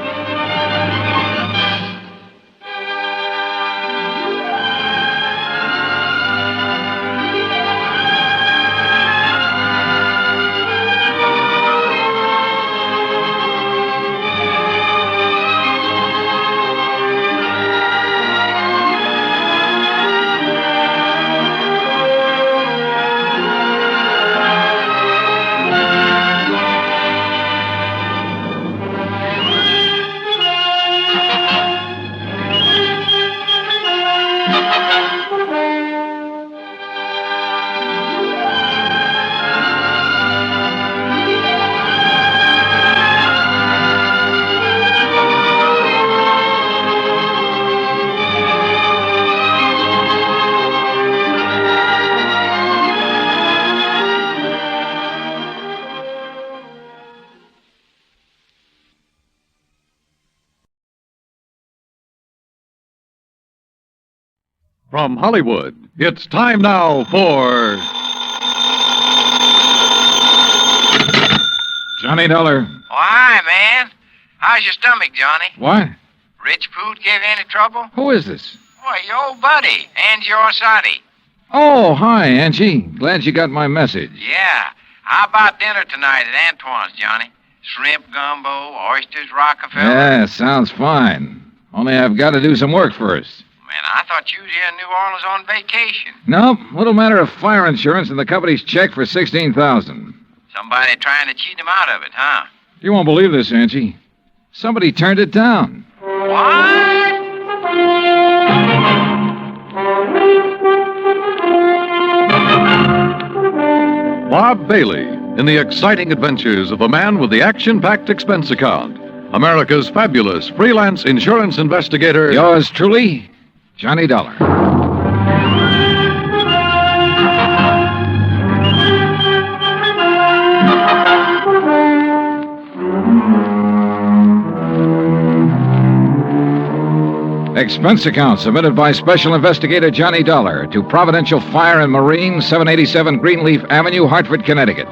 From Hollywood, it's time now for Johnny Dollar. Why, man? How's your stomach, Johnny? What? Rich Poot give you any trouble? Who is this? Why, your old buddy, Angie Orsatti. Oh, hi, Angie. Glad you got my message. Yeah. How about dinner tonight at Antoine's, Johnny? Shrimp gumbo, oysters, Rockefeller. Yeah, sounds fine. Only I've got to do some work first. Man, I thought you was here in New Orleans on vacation. No, little matter of fire insurance and the company's check for $16,000. Somebody trying to cheat him out of it, huh? You won't believe this, Angie. Somebody turned it down. What? Bob Bailey in the exciting adventures of the man with the action-packed expense account. America's fabulous freelance insurance investigator. Yours truly, Johnny Dollar. Expense account submitted by Special Investigator Johnny Dollar to Providential Fire and Marine, 787 Greenleaf Avenue, Hartford, Connecticut.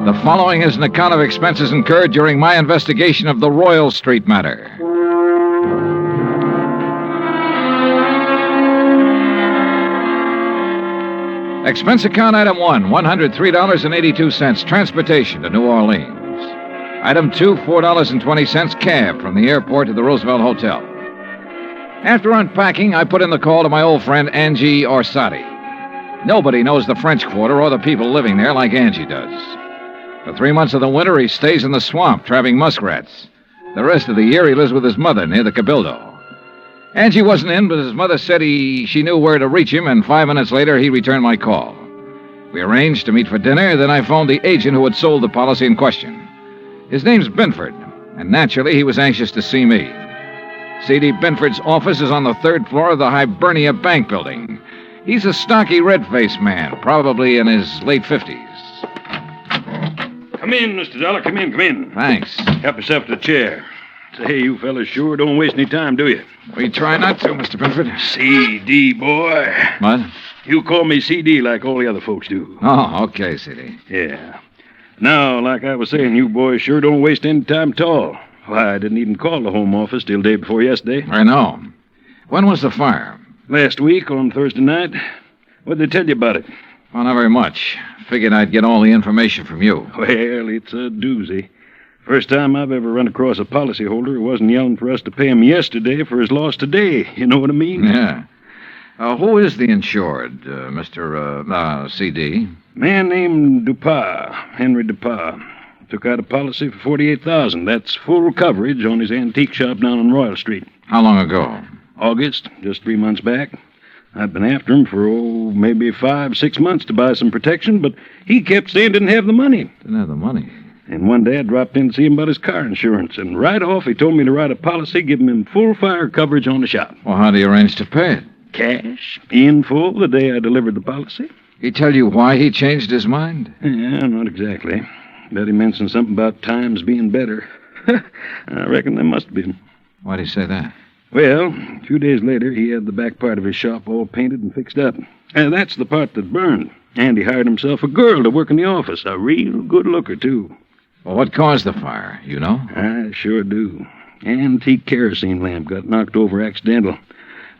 The following is an account of expenses incurred during my investigation of the Royal Street matter. Expense account item 1, $103.82, transportation to New Orleans. Item 2, $4.20, cab from the airport to the Roosevelt Hotel. After unpacking, I put in the call to my old friend Angie Orsatti. Nobody knows the French Quarter or the people living there like Angie does. For 3 months of the winter, he stays in the swamp, trapping muskrats. The rest of the year, he lives with his mother near the Cabildo. Angie wasn't in, but his mother said she knew where to reach him, and 5 minutes later, he returned my call. We arranged to meet for dinner, then I phoned the agent who had sold the policy in question. His name's Binford, and naturally, he was anxious to see me. C.D. Binford's office is on the 3rd floor of the Hibernia Bank building. He's a stocky, red-faced man, probably in his late 50s. Come in, Mr. Dollar. Come in. Thanks. Help yourself to the chair. Say, you fellas sure don't waste any time, do you? We try not to, Mr. Binford. C.D., boy. What? You call me C.D. like all the other folks do. Oh, okay, C.D. Yeah. Now, like I was saying, you boys sure don't waste any time at all. Why, I didn't even call the home office till day before yesterday. I know. When was the fire? Last week on Thursday night. What'd they tell you about it? Well, not very much. Figured I'd get all the information from you. Well, it's a doozy. First time I've ever run across a policyholder who wasn't yelling for us to pay him yesterday for his loss today. You know what I mean? Yeah. Who is the insured, Mr. C.D.? Man named Dupas, Henry Dupas. Took out a policy for $48,000. That's full coverage on his antique shop down on Royal Street. How long ago? August, just 3 months back. I'd been after him for, maybe 5-6 months to buy some protection, but he kept saying didn't have the money. Didn't have the money? And one day I dropped in to see him about his car insurance, and right off he told me to write a policy giving him full fire coverage on the shop. Well, how'd he arrange to pay it? Cash, in full, the day I delivered the policy. He tell you why he changed his mind? Yeah, not exactly. Bet he mentioned something about times being better. I reckon there must have been. Why'd he say that? Well, a few days later, he had the back part of his shop all painted and fixed up. And that's the part that burned. And he hired himself a girl to work in the office. A real good looker, too. Well, what caused the fire? You know? I sure do. Antique kerosene lamp got knocked over accidental.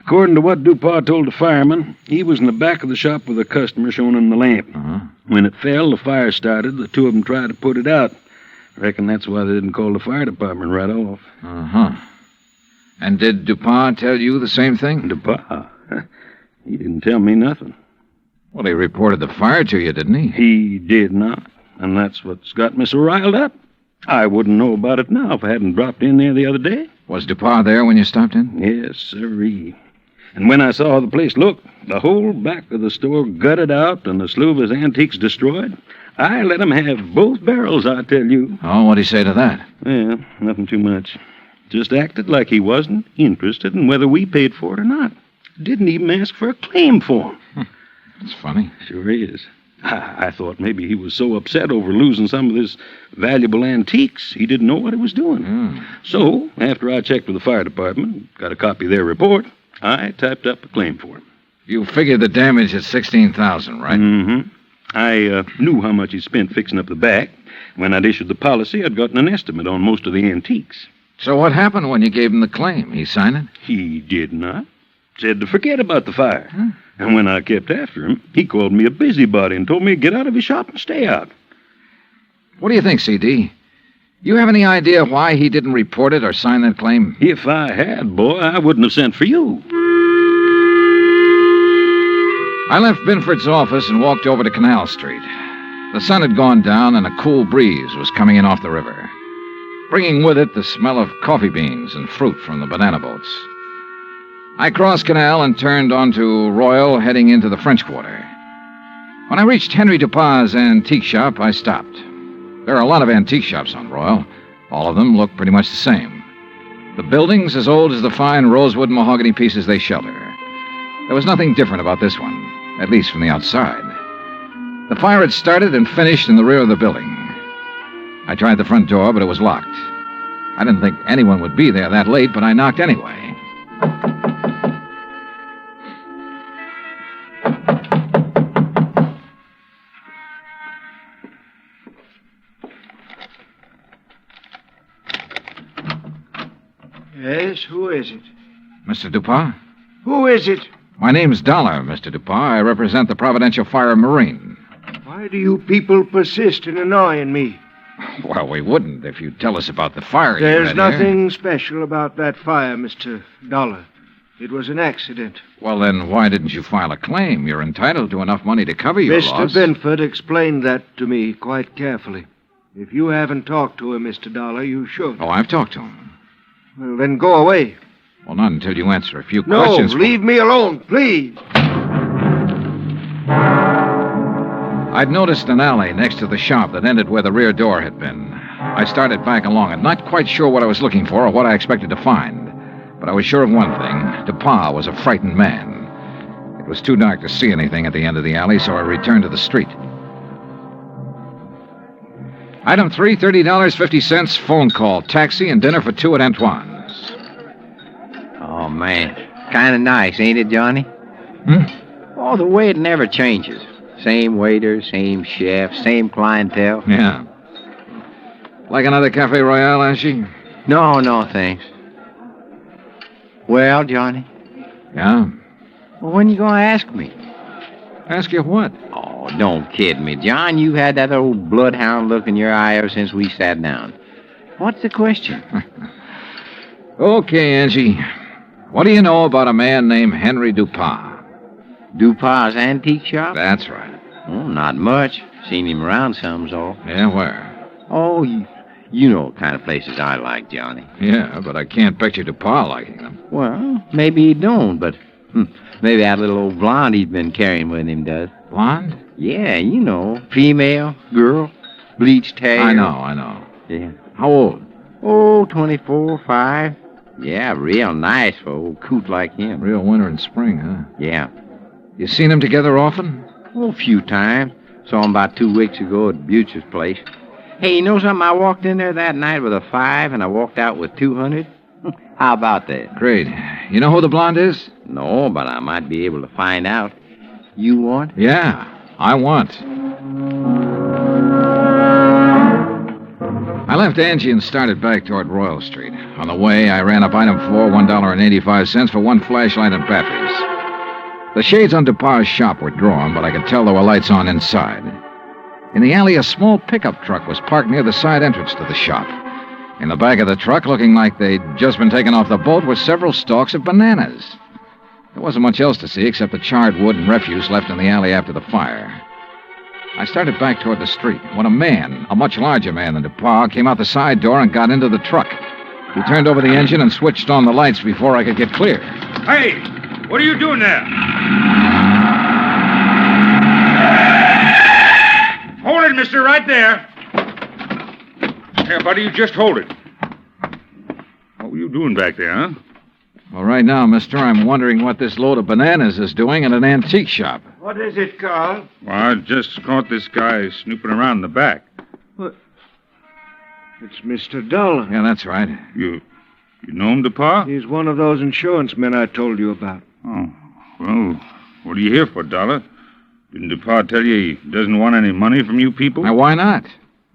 According to what Dupas told the fireman, he was in the back of the shop with a customer showing him the lamp. Uh-huh. When it fell, the fire started. The two of them tried to put it out. Reckon that's why they didn't call the fire department right off. Uh-huh. And did Dupas tell you the same thing? Dupas? He didn't tell me nothing. Well, he reported the fire to you, didn't he? He did not. And that's what's got me so riled up. I wouldn't know about it now if I hadn't dropped in there the other day. Was Dupas there when you stopped in? Yes, sirree. And when I saw how the place looked, the whole back of the store gutted out and a slew of his antiques destroyed, I let him have both barrels, I tell you. Oh, what'd he say to that? Well, nothing too much. Just acted like he wasn't interested in whether we paid for it or not. Didn't even ask for a claim form. That's funny. Sure is. I thought maybe he was so upset over losing some of his valuable antiques, he didn't know what he was doing. So, after I checked with the fire department, got a copy of their report, I typed up a claim for him. You figured the damage at $16,000, right? Mm-hmm. I knew how much he spent fixing up the back. When I'd issued the policy, I'd gotten an estimate on most of the antiques. So what happened when you gave him the claim? He signed it? He did not. Said to forget about the fire. And when I kept after him, he called me a busybody and told me to get out of his shop and stay out. What do you think, C.D.? You have any idea why he didn't report it or sign that claim? If I had, boy, I wouldn't have sent for you. I left Binford's office and walked over to Canal Street. The sun had gone down and a cool breeze was coming in off the river, bringing with it the smell of coffee beans and fruit from the banana boats. I crossed Canal and turned onto Royal, heading into the French Quarter. When I reached Henry Dupin's antique shop, I stopped. There are a lot of antique shops on Royal. All of them look pretty much the same. The buildings as old as the fine rosewood and mahogany pieces they shelter. There was nothing different about this one, at least from the outside. The fire had started and finished in the rear of the building. I tried the front door, but it was locked. I didn't think anyone would be there that late, but I knocked anyway. Yes, who is it? Mr. Dupin? Who is it? My name's Dollar, Mr. Dupin. I represent the Providential Fire Marine. Why do you people persist in annoying me? Well, we wouldn't if you'd tell us about the fire you There's had nothing special about that fire, Mr. Dollar. It was an accident. Well, then why didn't you file a claim? You're entitled to enough money to cover your loss. Mr. Binford explained that to me quite carefully. If you haven't talked to him, Mr. Dollar, you should. Oh, I've talked to him. Well, then go away. Well, not until you answer a few No, questions. leave me alone, please. I'd noticed an alley next to the shop that ended where the rear door had been. I started back along it, not quite sure what I was looking for or what I expected to find. But I was sure of one thing. Dupin was a frightened man. It was too dark to see anything at the end of the alley, so I returned to the street. Item 3, $30.50, phone call, taxi, and dinner for two at Antoine's. Oh, man. Kind of nice, ain't it, Johnny? Oh, the way it never changes. Same waiter, same chef, same clientele. Yeah. Like another Cafe Royale, Ashy? No, thanks. Well, Johnny? Yeah? Well, when you going to ask me? Ask you what? Oh, don't kid me, John. You had that old bloodhound look in your eye ever since we sat down. What's the question? Okay, Angie. What do you know about a man named Henry Dupin? Dupin's antique shop? That's right. Oh, not much. Seen him around some's all. Yeah, where? Oh, you know what kind of places I like, Johnny. Yeah, but I can't picture Dupin liking them. Well, maybe he don't, but maybe that little old blonde he's been carrying with him does. Blonde? Yeah, you know. Female, girl, bleached hair. I know. Yeah. How old? Oh, 24, 5. Yeah, real nice for old coot like him. Real winter and spring, huh? Yeah. You seen them together often? Oh, a few times. Saw him about 2 weeks ago at Butcher's place. Hey, you know something? I walked in there that night with a 5 and I walked out with 200. How about that? Great. You know who the blonde is? No, but I might be able to find out. You want? Yeah, I want. I left Angie and started back toward Royal Street. On the way, I ran up item 4, $1.85 for one flashlight and batteries. The shades on Dupin's shop were drawn, but I could tell there were lights on inside. In the alley, a small pickup truck was parked near the side entrance to the shop. In the back of the truck, looking like they'd just been taken off the boat, were several stalks of bananas. There wasn't much else to see except the charred wood and refuse left in the alley after the fire. I started back toward the street when a man, a much larger man than Dupin, came out the side door and got into the truck. He turned over the engine and switched on the lights before I could get clear. Hey, what are you doing there? Hold it, mister, right there. Here, buddy, you just hold it. What were you doing back there, huh? Well, right now, mister, I'm wondering what this load of bananas is doing at an antique shop. What is it, Carl? Well, I just caught this guy snooping around in the back. What? It's Mr. Dollar. Yeah, that's right. You know him, Dupin? He's one of those insurance men I told you about. Oh, well, what are you here for, Dollar? Didn't Dupin tell you he doesn't want any money from you people? Now, why not?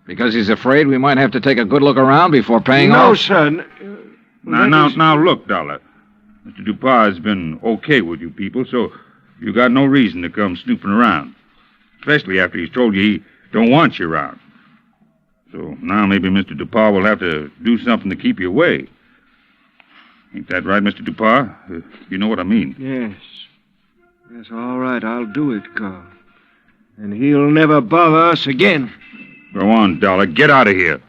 Because he's afraid we might have to take a good look around before paying No, off? son. Now, look, Dollar. Mr. Dupont has been okay with you people, so you got no reason to come snooping around. Especially after he's told you he don't want you around. So now maybe Mr. Dupont will have to do something to keep you away. Ain't that right, Mr. Dupont? You know what I mean. Yes. Yes, all right, I'll do it, Carl. And he'll never bother us again. Go on, Dollar. Get out of here.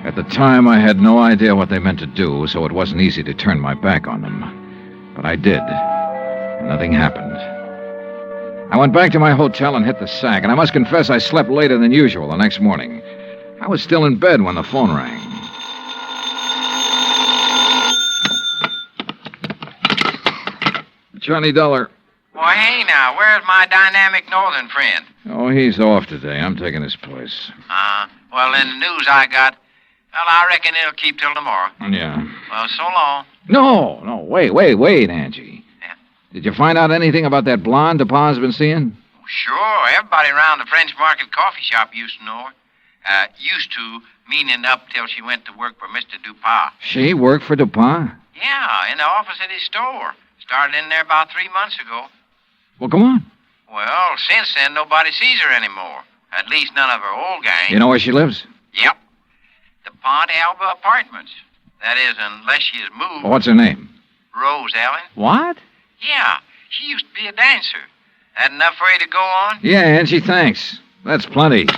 At the time, I had no idea what they meant to do, so it wasn't easy to turn my back on them. But I did. And nothing happened. I went back to my hotel and hit the sack, and I must confess I slept later than usual the next morning. I was still in bed when the phone rang. Johnny Dollar. Why, hey now, where's my dynamic northern friend? Oh, he's off today. I'm taking his place. Well, in the news I got, well, I reckon it'll keep till tomorrow. Yeah. Well, so long. No, wait, Angie. Yeah. Did you find out anything about that blonde Dupant's been seeing? Sure, everybody around the French Market coffee shop used to know her. Used to, meaning up till she went to work for Mr. Dupont. She worked for Dupont? Yeah, in the office at his store. Started in there about 3 months ago. Well, come on. Well, since then, nobody sees her anymore. At least none of her old gang. You know where she lives? Yep. The Pont Alba Apartments. That is, unless she has moved. What's her name? Rose Allen. What? Yeah, she used to be a dancer. That enough for you to go on? Yeah, Angie, thanks. That's plenty.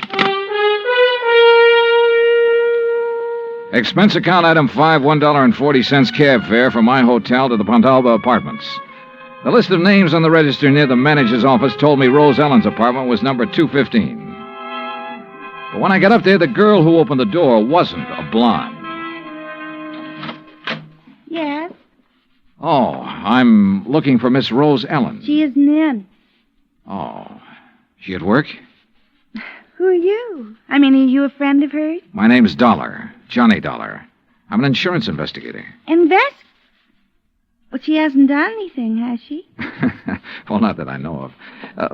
Expense account item 5, $1.40 cab fare from my hotel to the Pontalba Apartments. The list of names on the register near the manager's office told me Rose Ellen's apartment was number 215. But when I got up there, the girl who opened the door wasn't a blonde. Yes? Oh, I'm looking for Miss Rose Ellen. She isn't in. Oh, she at work? Who are you? I mean, are you a friend of hers? My name's Dollar, Johnny Dollar. I'm an insurance investigator. Well, she hasn't done anything, has she? Well, not that I know of.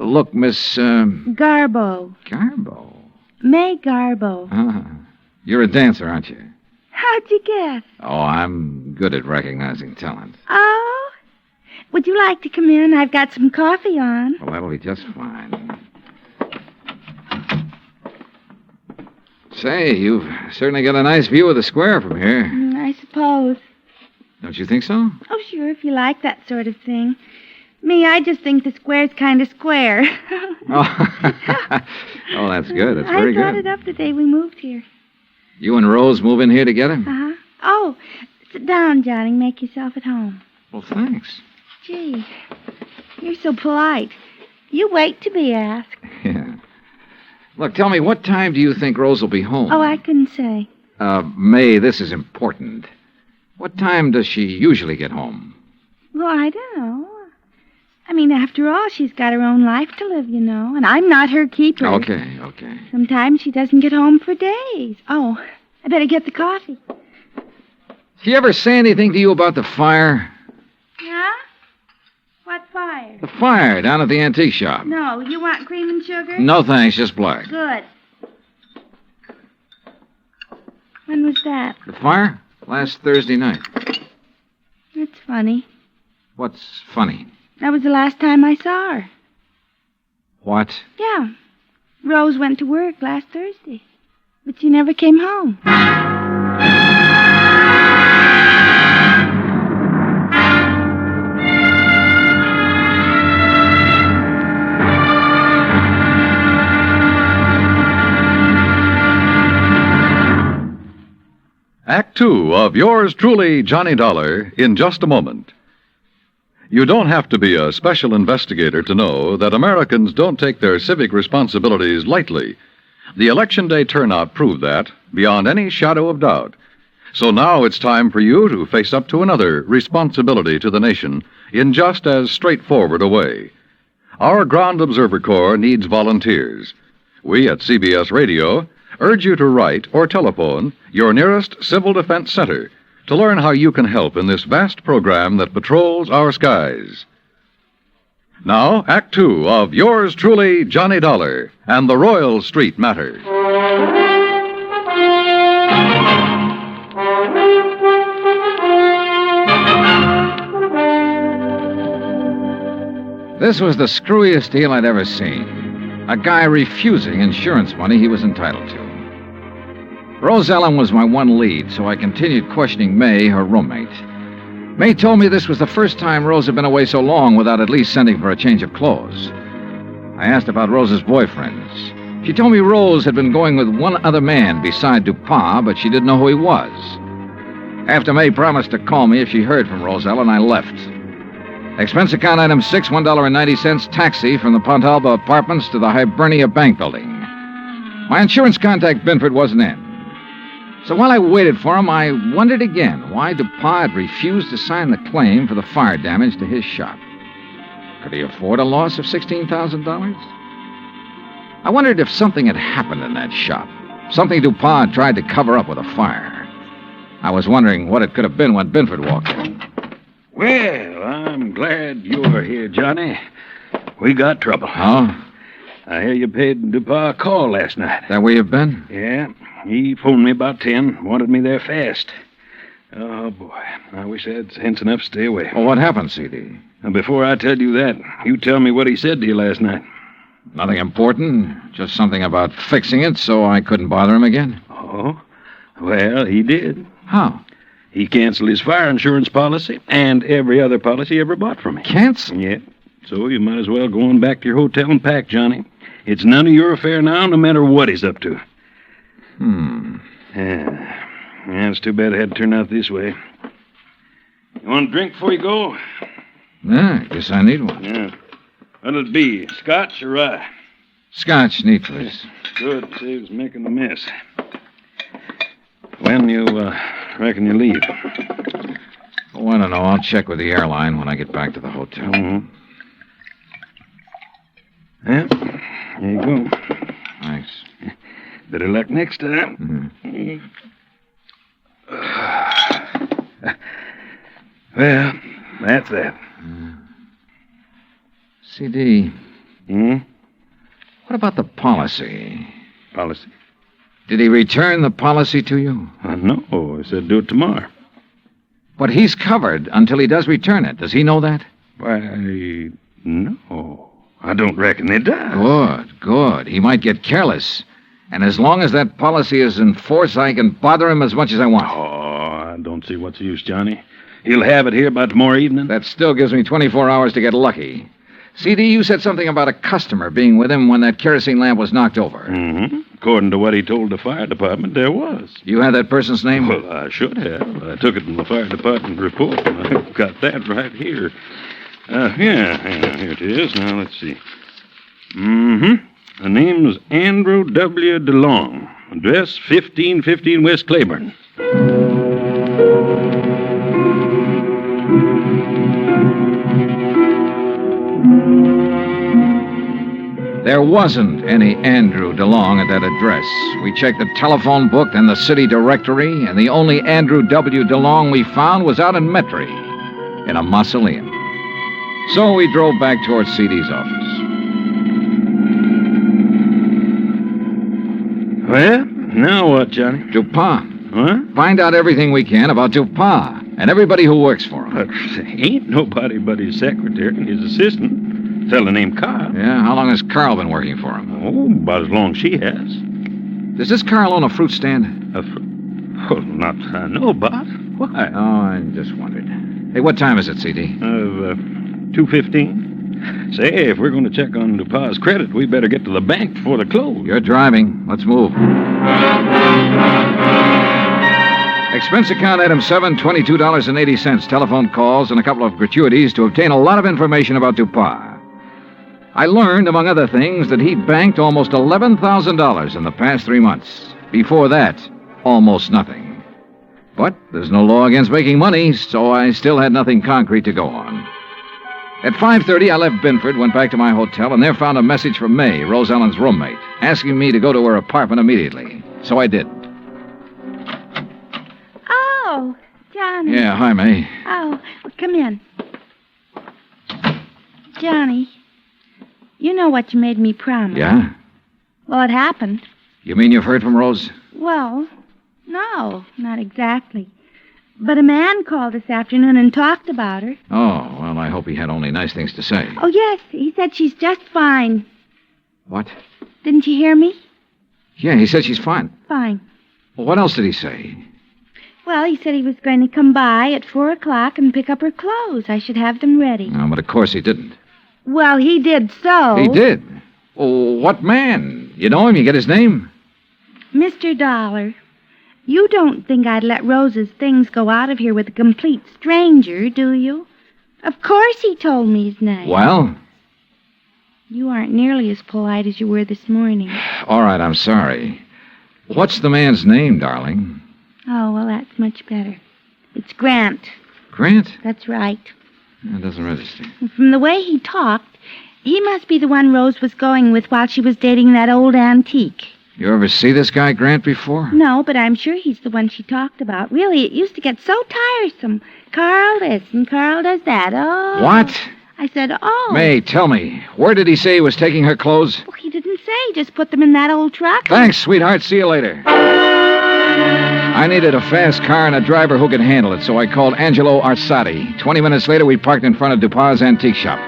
Look, Miss... Garbo. Garbo? May Garbo. You're a dancer, aren't you? How'd you guess? Oh, I'm good at recognizing talent. Oh? Would you like to come in? I've got some coffee on. Well, that'll be just fine. Say, you've certainly got a nice view of the square from here. I suppose. Don't you think so? Oh, sure, if you like that sort of thing. Me, I just think the square's kind of square. Oh, that's good. That's very I brought good. it up the day we moved here. You and Rose move in here together? Uh-huh. Oh, sit down, Johnny. Make yourself at home. Well, thanks. Gee, you're so polite. You wait to be asked. Yeah. Look, tell me, what time do you think Rose will be home? Oh, I couldn't say. May, this is important. What time does she usually get home? Well, I don't know. I mean, after all, she's got her own life to live, you know, and I'm not her keeper. Okay. Sometimes she doesn't get home for days. Oh, I better get the coffee. She ever say anything to you about the fire? Yeah? What fire? The fire down at the antique shop. No, you want cream and sugar? No, thanks, just black. Good. When was that? The fire? Last Thursday night. That's funny. What's funny? That was the last time I saw her. What? Yeah. Rose went to work last Thursday, but she never came home. Act 2 of yours truly, Johnny Dollar, in just a moment. You don't have to be a special investigator to know that Americans don't take their civic responsibilities lightly. The Election Day turnout proved that, beyond any shadow of doubt. So now it's time for you to face up to another responsibility to the nation in just as straightforward a way. Our Ground Observer Corps needs volunteers. We at CBS Radio urge you to write or telephone your nearest Civil Defense Center to learn how you can help in this vast program that patrols our skies. Now, Act 2 of yours truly, Johnny Dollar, and the Royal Street Matter. This was the screwiest deal I'd ever seen. A guy refusing insurance money he was entitled to. Rose Ellen was my one lead, so I continued questioning May, her roommate. May told me this was the first time Rose had been away so long without at least sending for a change of clothes. I asked about Rose's boyfriends. She told me Rose had been going with one other man beside Dupont, but she didn't know who he was. After May promised to call me if she heard from Rose Ellen, I left. Expense account item 6, $1.90, taxi from the Pontalba Apartments to the Hibernia Bank Building. My insurance contact, Binford, wasn't in. So while I waited for him, I wondered again why Dupont had refused to sign the claim for the fire damage to his shop. Could he afford a loss of $16,000? I wondered if something had happened in that shop, something Dupont tried to cover up with a fire. I was wondering what it could have been when Binford walked in. Well, I'm glad you're here, Johnny. We got trouble. Oh? I hear you paid Dupont a call last night. That where you've been? Yeah. He phoned me about 10, wanted me there fast. Oh, boy. I wish I had sense enough to stay away. Well, what happened, CD? Now, before I tell you that, you tell me what he said to you last night. Nothing important. Just something about fixing it so I couldn't bother him again. Oh? Well, he did. How? He canceled his fire insurance policy and every other policy he ever bought from me. Cancel? Yeah. So you might as well go on back to your hotel and pack, Johnny. It's none of your affair now, no matter what he's up to. Yeah, it's too bad it had to turn out this way. You want a drink before you go? Yeah, I guess I need one. Yeah. What'll it be, scotch or rye? Scotch, neat, please. Good, saves making a mess. When you reckon you leave? Oh, I don't know. I'll check with the airline when I get back to the hotel. Mm-hmm. Yeah, here you go. Thanks. Better luck next time. Mm-hmm. Well, that's that. CD. Hmm? What about the policy? Policy? Did he return the policy to you? No, he said do it tomorrow. But he's covered until he does return it. Does he know that? Why, no. I don't reckon he does. Good. He might get careless. And as long as that policy is in force, I can bother him as much as I want. Oh, I don't see what's the use, Johnny. He'll have it here by tomorrow evening. That still gives me 24 hours to get lucky. CD, you said something about a customer being with him when that kerosene lamp was knocked over. Mm-hmm. According to what he told the fire department, there was. You had that person's name? Well, I should have. I took it from the fire department report. I've got that right here. Here it is. Now, let's see. Mm-hmm. The name's Andrew W. DeLong. Address 1515 West Claiborne. There wasn't any Andrew DeLong at that address. We checked the telephone book and the city directory, and the only Andrew W. DeLong we found was out in Metry, in a mausoleum. So we drove back towards CD's office. Well, now what, Johnny? Dupont. What? Find out everything we can about Dupont and everybody who works for him. Ain't nobody but his secretary and his assistant. Fella named Carl. Yeah, how long has Carl been working for him? Oh, about as long as she has. Does this Carl own a fruit stand? Well, not I know about. Why? Oh, I just wondered. Hey, what time is it, CD? 2:15. Say, if we're going to check on Dupont's credit, we better get to the bank before they close. You're driving. Let's move. Expense account item 7, $22.80. Telephone calls and a couple of gratuities to obtain a lot of information about Dupont. I learned, among other things, that he'd banked almost $11,000 in the past 3 months. Before that, almost nothing. But there's no law against making money, so I still had nothing concrete to go on. At 5:30, I left Binford, went back to my hotel, and there found a message from May, Rose Ellen's roommate, asking me to go to her apartment immediately. So I did. Oh, Johnny. Yeah, hi, May. Oh, well, come in. Johnny, you know what you made me promise. Yeah? Well, it happened. You mean you've heard from Rose? Well, no, not exactly. But a man called this afternoon and talked about her. Oh, well, I hope he had only nice things to say. Oh, yes. He said she's just fine. What? Didn't you hear me? Yeah, he said she's fine. Fine. Well, what else did he say? Well, he said he was going to come by at 4 o'clock and pick up her clothes. I should have them ready. No, but of course he didn't. Well, he did so. He did? Oh, what man? You know him? You get his name? Mr. Dollar, you don't think I'd let Rose's things go out of here with a complete stranger, do you? Of course he told me his name. Well? You aren't nearly as polite as you were this morning. All right, I'm sorry. What's the man's name, darling? Oh, well, that's much better. It's Grant. Grant? That's right. That doesn't register. From the way he talked, he must be the one Rose was going with while she was dating that old antique. You ever see this guy, Grant, before? No, but I'm sure he's the one she talked about. Really, it used to get so tiresome. Carl this and Carl does that. Oh. What? I said, oh. May, tell me, where did he say he was taking her clothes? Well, he didn't say. Just put them in that old truck. Thanks, sweetheart. See you later. I needed a fast car and a driver who could handle it, so I called Angelo Arsati. 20 minutes later, we parked in front of Dupas' antique shop.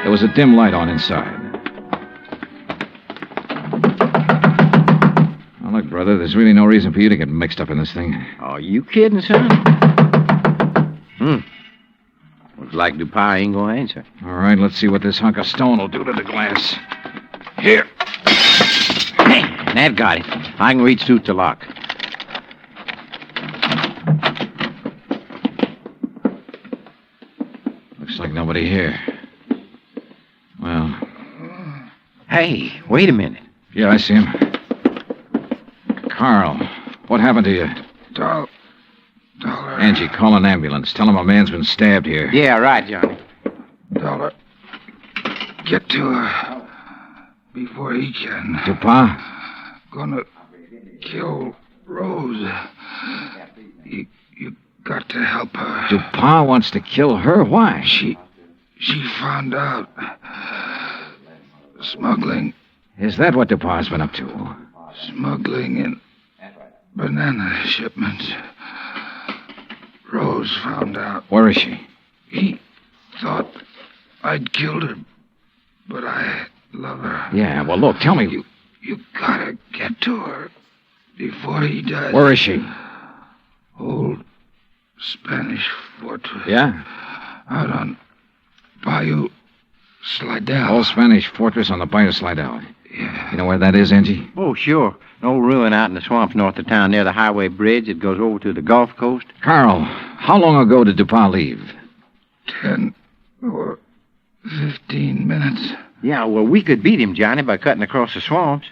There was a dim light on inside. Now, look, brother, there's really no reason for you to get mixed up in this thing. Oh, you kidding, son? Looks like Dupas ain't gonna answer. All right, let's see what this hunk of stone will do to the glass. Here. That got it. I can reach through the lock. Looks like nobody here. Well. Hey, wait a minute. Yeah, I see him. Carl, what happened to you? Dollar. Angie, call an ambulance. Tell him a man's been stabbed here. Yeah, right, Johnny. Dollar. Get to her before he can. Dupas? Gonna kill Rose. You got to help her. Dupas wants to kill her? Why? She found out. Smuggling. Is that what Dupas been up to? Smuggling in banana shipments. Rose found out. Where is she? He thought I'd killed her, but I love her. Yeah, well, look, tell me. You gotta get to her before he does. Where is she? Old Spanish fortress. Yeah? Out on Bayou Slidell. Old Spanish fortress on the Bayou Slidell. Yeah. You know where that is, Angie? Oh, sure. An old ruin out in the swamps north of town near the highway bridge. It goes over to the Gulf Coast. Carl, how long ago did Dupas leave? 10 or 15 minutes. Yeah, well, we could beat him, Johnny, by cutting across the swamps.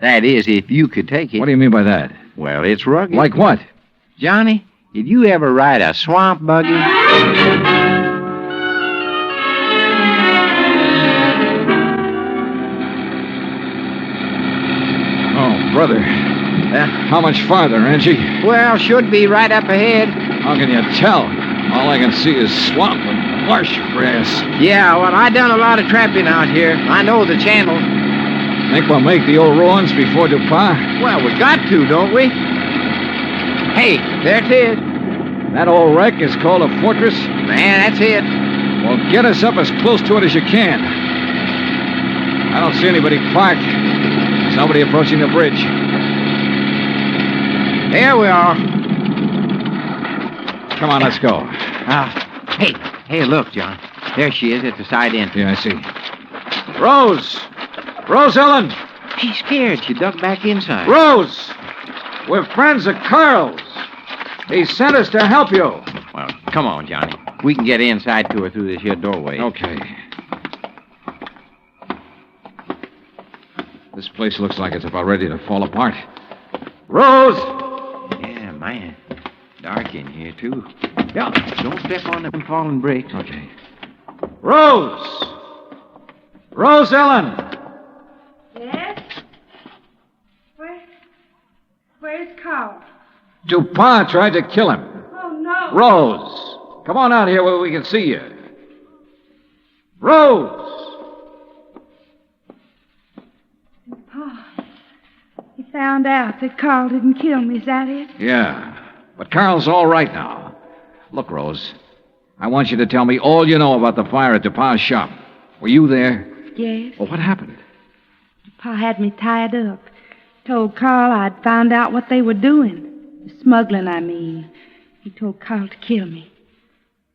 That is, if you could take it. What do you mean by that? Well, it's rugged. Like what? Johnny, did you ever ride a swamp buggy? Oh, brother. How much farther, Angie? Well, should be right up ahead. How can you tell? All I can see is swamp and marsh grass. Yeah, well, I done a lot of trapping out here. I know the channel. Think we'll make the old ruins before Dupas? Well, we got to, don't we? Hey, there it is. That old wreck is called a fortress? Man, that's it. Well, get us up as close to it as you can. I don't see anybody parked. There's nobody approaching the bridge. There we are. Come on, let's go. Hey, look, John. There she is at the side entrance. Yeah, I see. Rose! Rose Ellen! She's scared. She ducked back inside. Rose! We're friends of Carl's. He sent us to help you. Well, come on, Johnny. We can get inside to her through this here doorway. Okay. This place looks like it's about ready to fall apart. Rose! Yeah, man. Dark in here, too. Yeah, don't step on them falling bricks. Okay. Rose! Rose Ellen! Yes? Where's Carl? Dupas tried to kill him. Oh, no. Rose! Come on out here where we can see you. Rose! Oh, he found out that Carl didn't kill me, is that it? Yeah, but Carl's all right now. Look, Rose, I want you to tell me all you know about the fire at DuPa's shop. Were you there? Yes. Well, what happened? Pa had me tied up. Told Carl I'd found out what they were doing. Smuggling, I mean. He told Carl to kill me.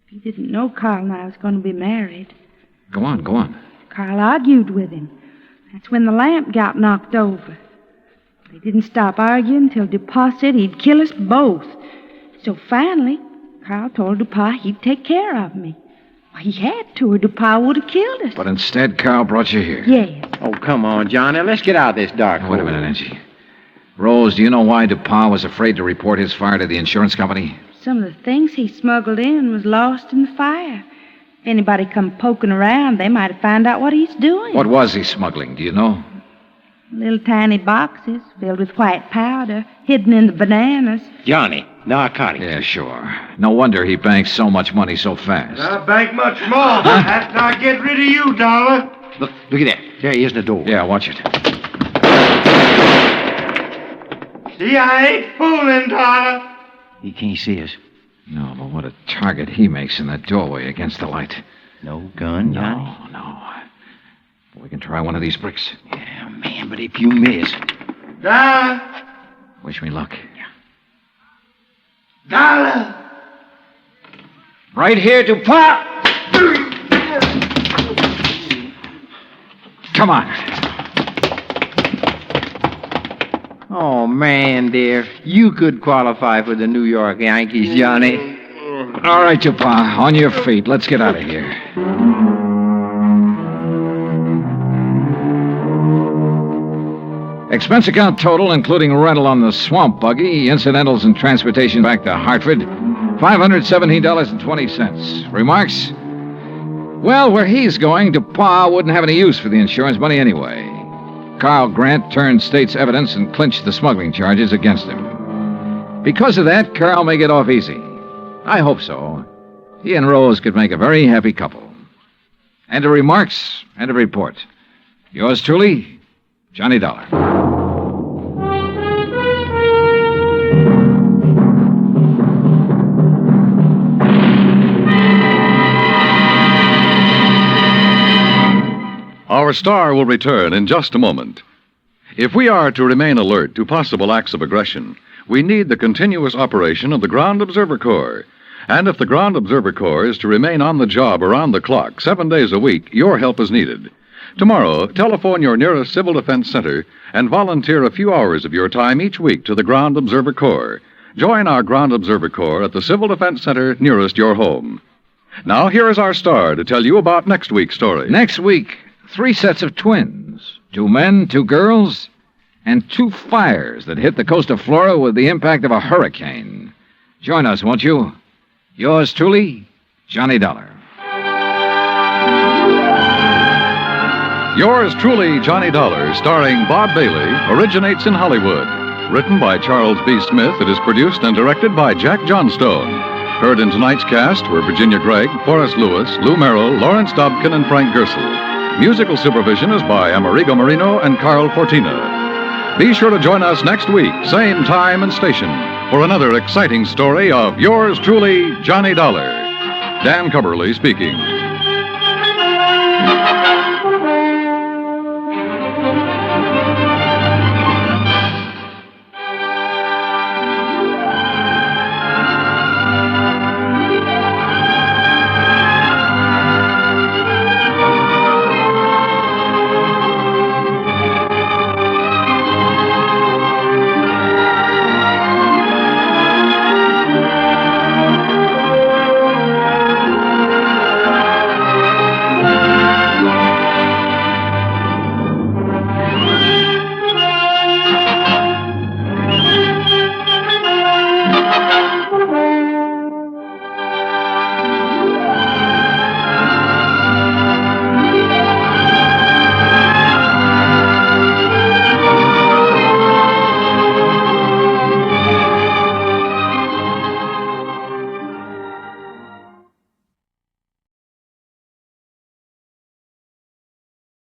He didn't know Carl and I was going to be married. Go on, go on. Carl argued with him. That's when the lamp got knocked over. They didn't stop arguing until DuPas said he'd kill us both. So finally, Carl told DuPas he'd take care of me. Well, he had to, or DuPas would have killed us. But instead, Carl brought you here. Yes. Oh, come on, Johnny. Let's get out of this dark hole. Wait a minute, Angie. Rose, do you know why DuPas was afraid to report his fire to the insurance company? Some of the things he smuggled in was lost in the fire. If anybody come poking around, they might have found out what he's doing. What was he smuggling, do you know? Little tiny boxes filled with white powder, hidden in the bananas. Johnny, narcotics. Yeah, sure. No wonder he banks so much money so fast. I'll bank much more after I get rid of you, Dollar. Look at that. There he is in the door. Yeah, watch it. See, I ain't fooling, Dollar. He can't see us. No, but what a target he makes in that doorway against the light. No gun, Johnny? No. We can try one of these bricks. Yeah, man, but if you miss... Dollar. Wish me luck. Dollar. Right here, DuPas! Come on. Oh, man, dear. You could qualify for the New York Yankees, Johnny. All right, DuPas. On your feet. Let's get out of here. Expense account total, including rental on the swamp buggy, incidentals and transportation back to Hartford, $517.20. Remarks? Well, where he's going, DuPas wouldn't have any use for the insurance money anyway. Carl Grant turned state's evidence and clinched the smuggling charges against him. Because of that, Carl may get off easy. I hope so. He and Rose could make a very happy couple. And a remarks and a report. Yours truly, Johnny Dollar. Our star will return in just a moment. If we are to remain alert to possible acts of aggression, we need the continuous operation of the Ground Observer Corps. And if the Ground Observer Corps is to remain on the job around the clock, 7 days a week, your help is needed. Tomorrow, telephone your nearest Civil Defense Center and volunteer a few hours of your time each week to the Ground Observer Corps. Join our Ground Observer Corps at the Civil Defense Center nearest your home. Now, here is our star to tell you about next week's story. Next week, 3 sets of twins. 2 men, 2 girls, and 2 fires that hit the coast of Florida with the impact of a hurricane. Join us, won't you? Yours truly, Johnny Dollar. Yours truly, Johnny Dollar, starring Bob Bailey, originates in Hollywood. Written by Charles B. Smith, it is produced and directed by Jack Johnstone. Heard in tonight's cast were Virginia Gregg, Forrest Lewis, Lou Merrill, Lawrence Dobkin, and Frank Gersel. Musical supervision is by Amerigo Marino and Carl Fortina. Be sure to join us next week, same time and station, for another exciting story of yours truly, Johnny Dollar. Dan Cubberly speaking.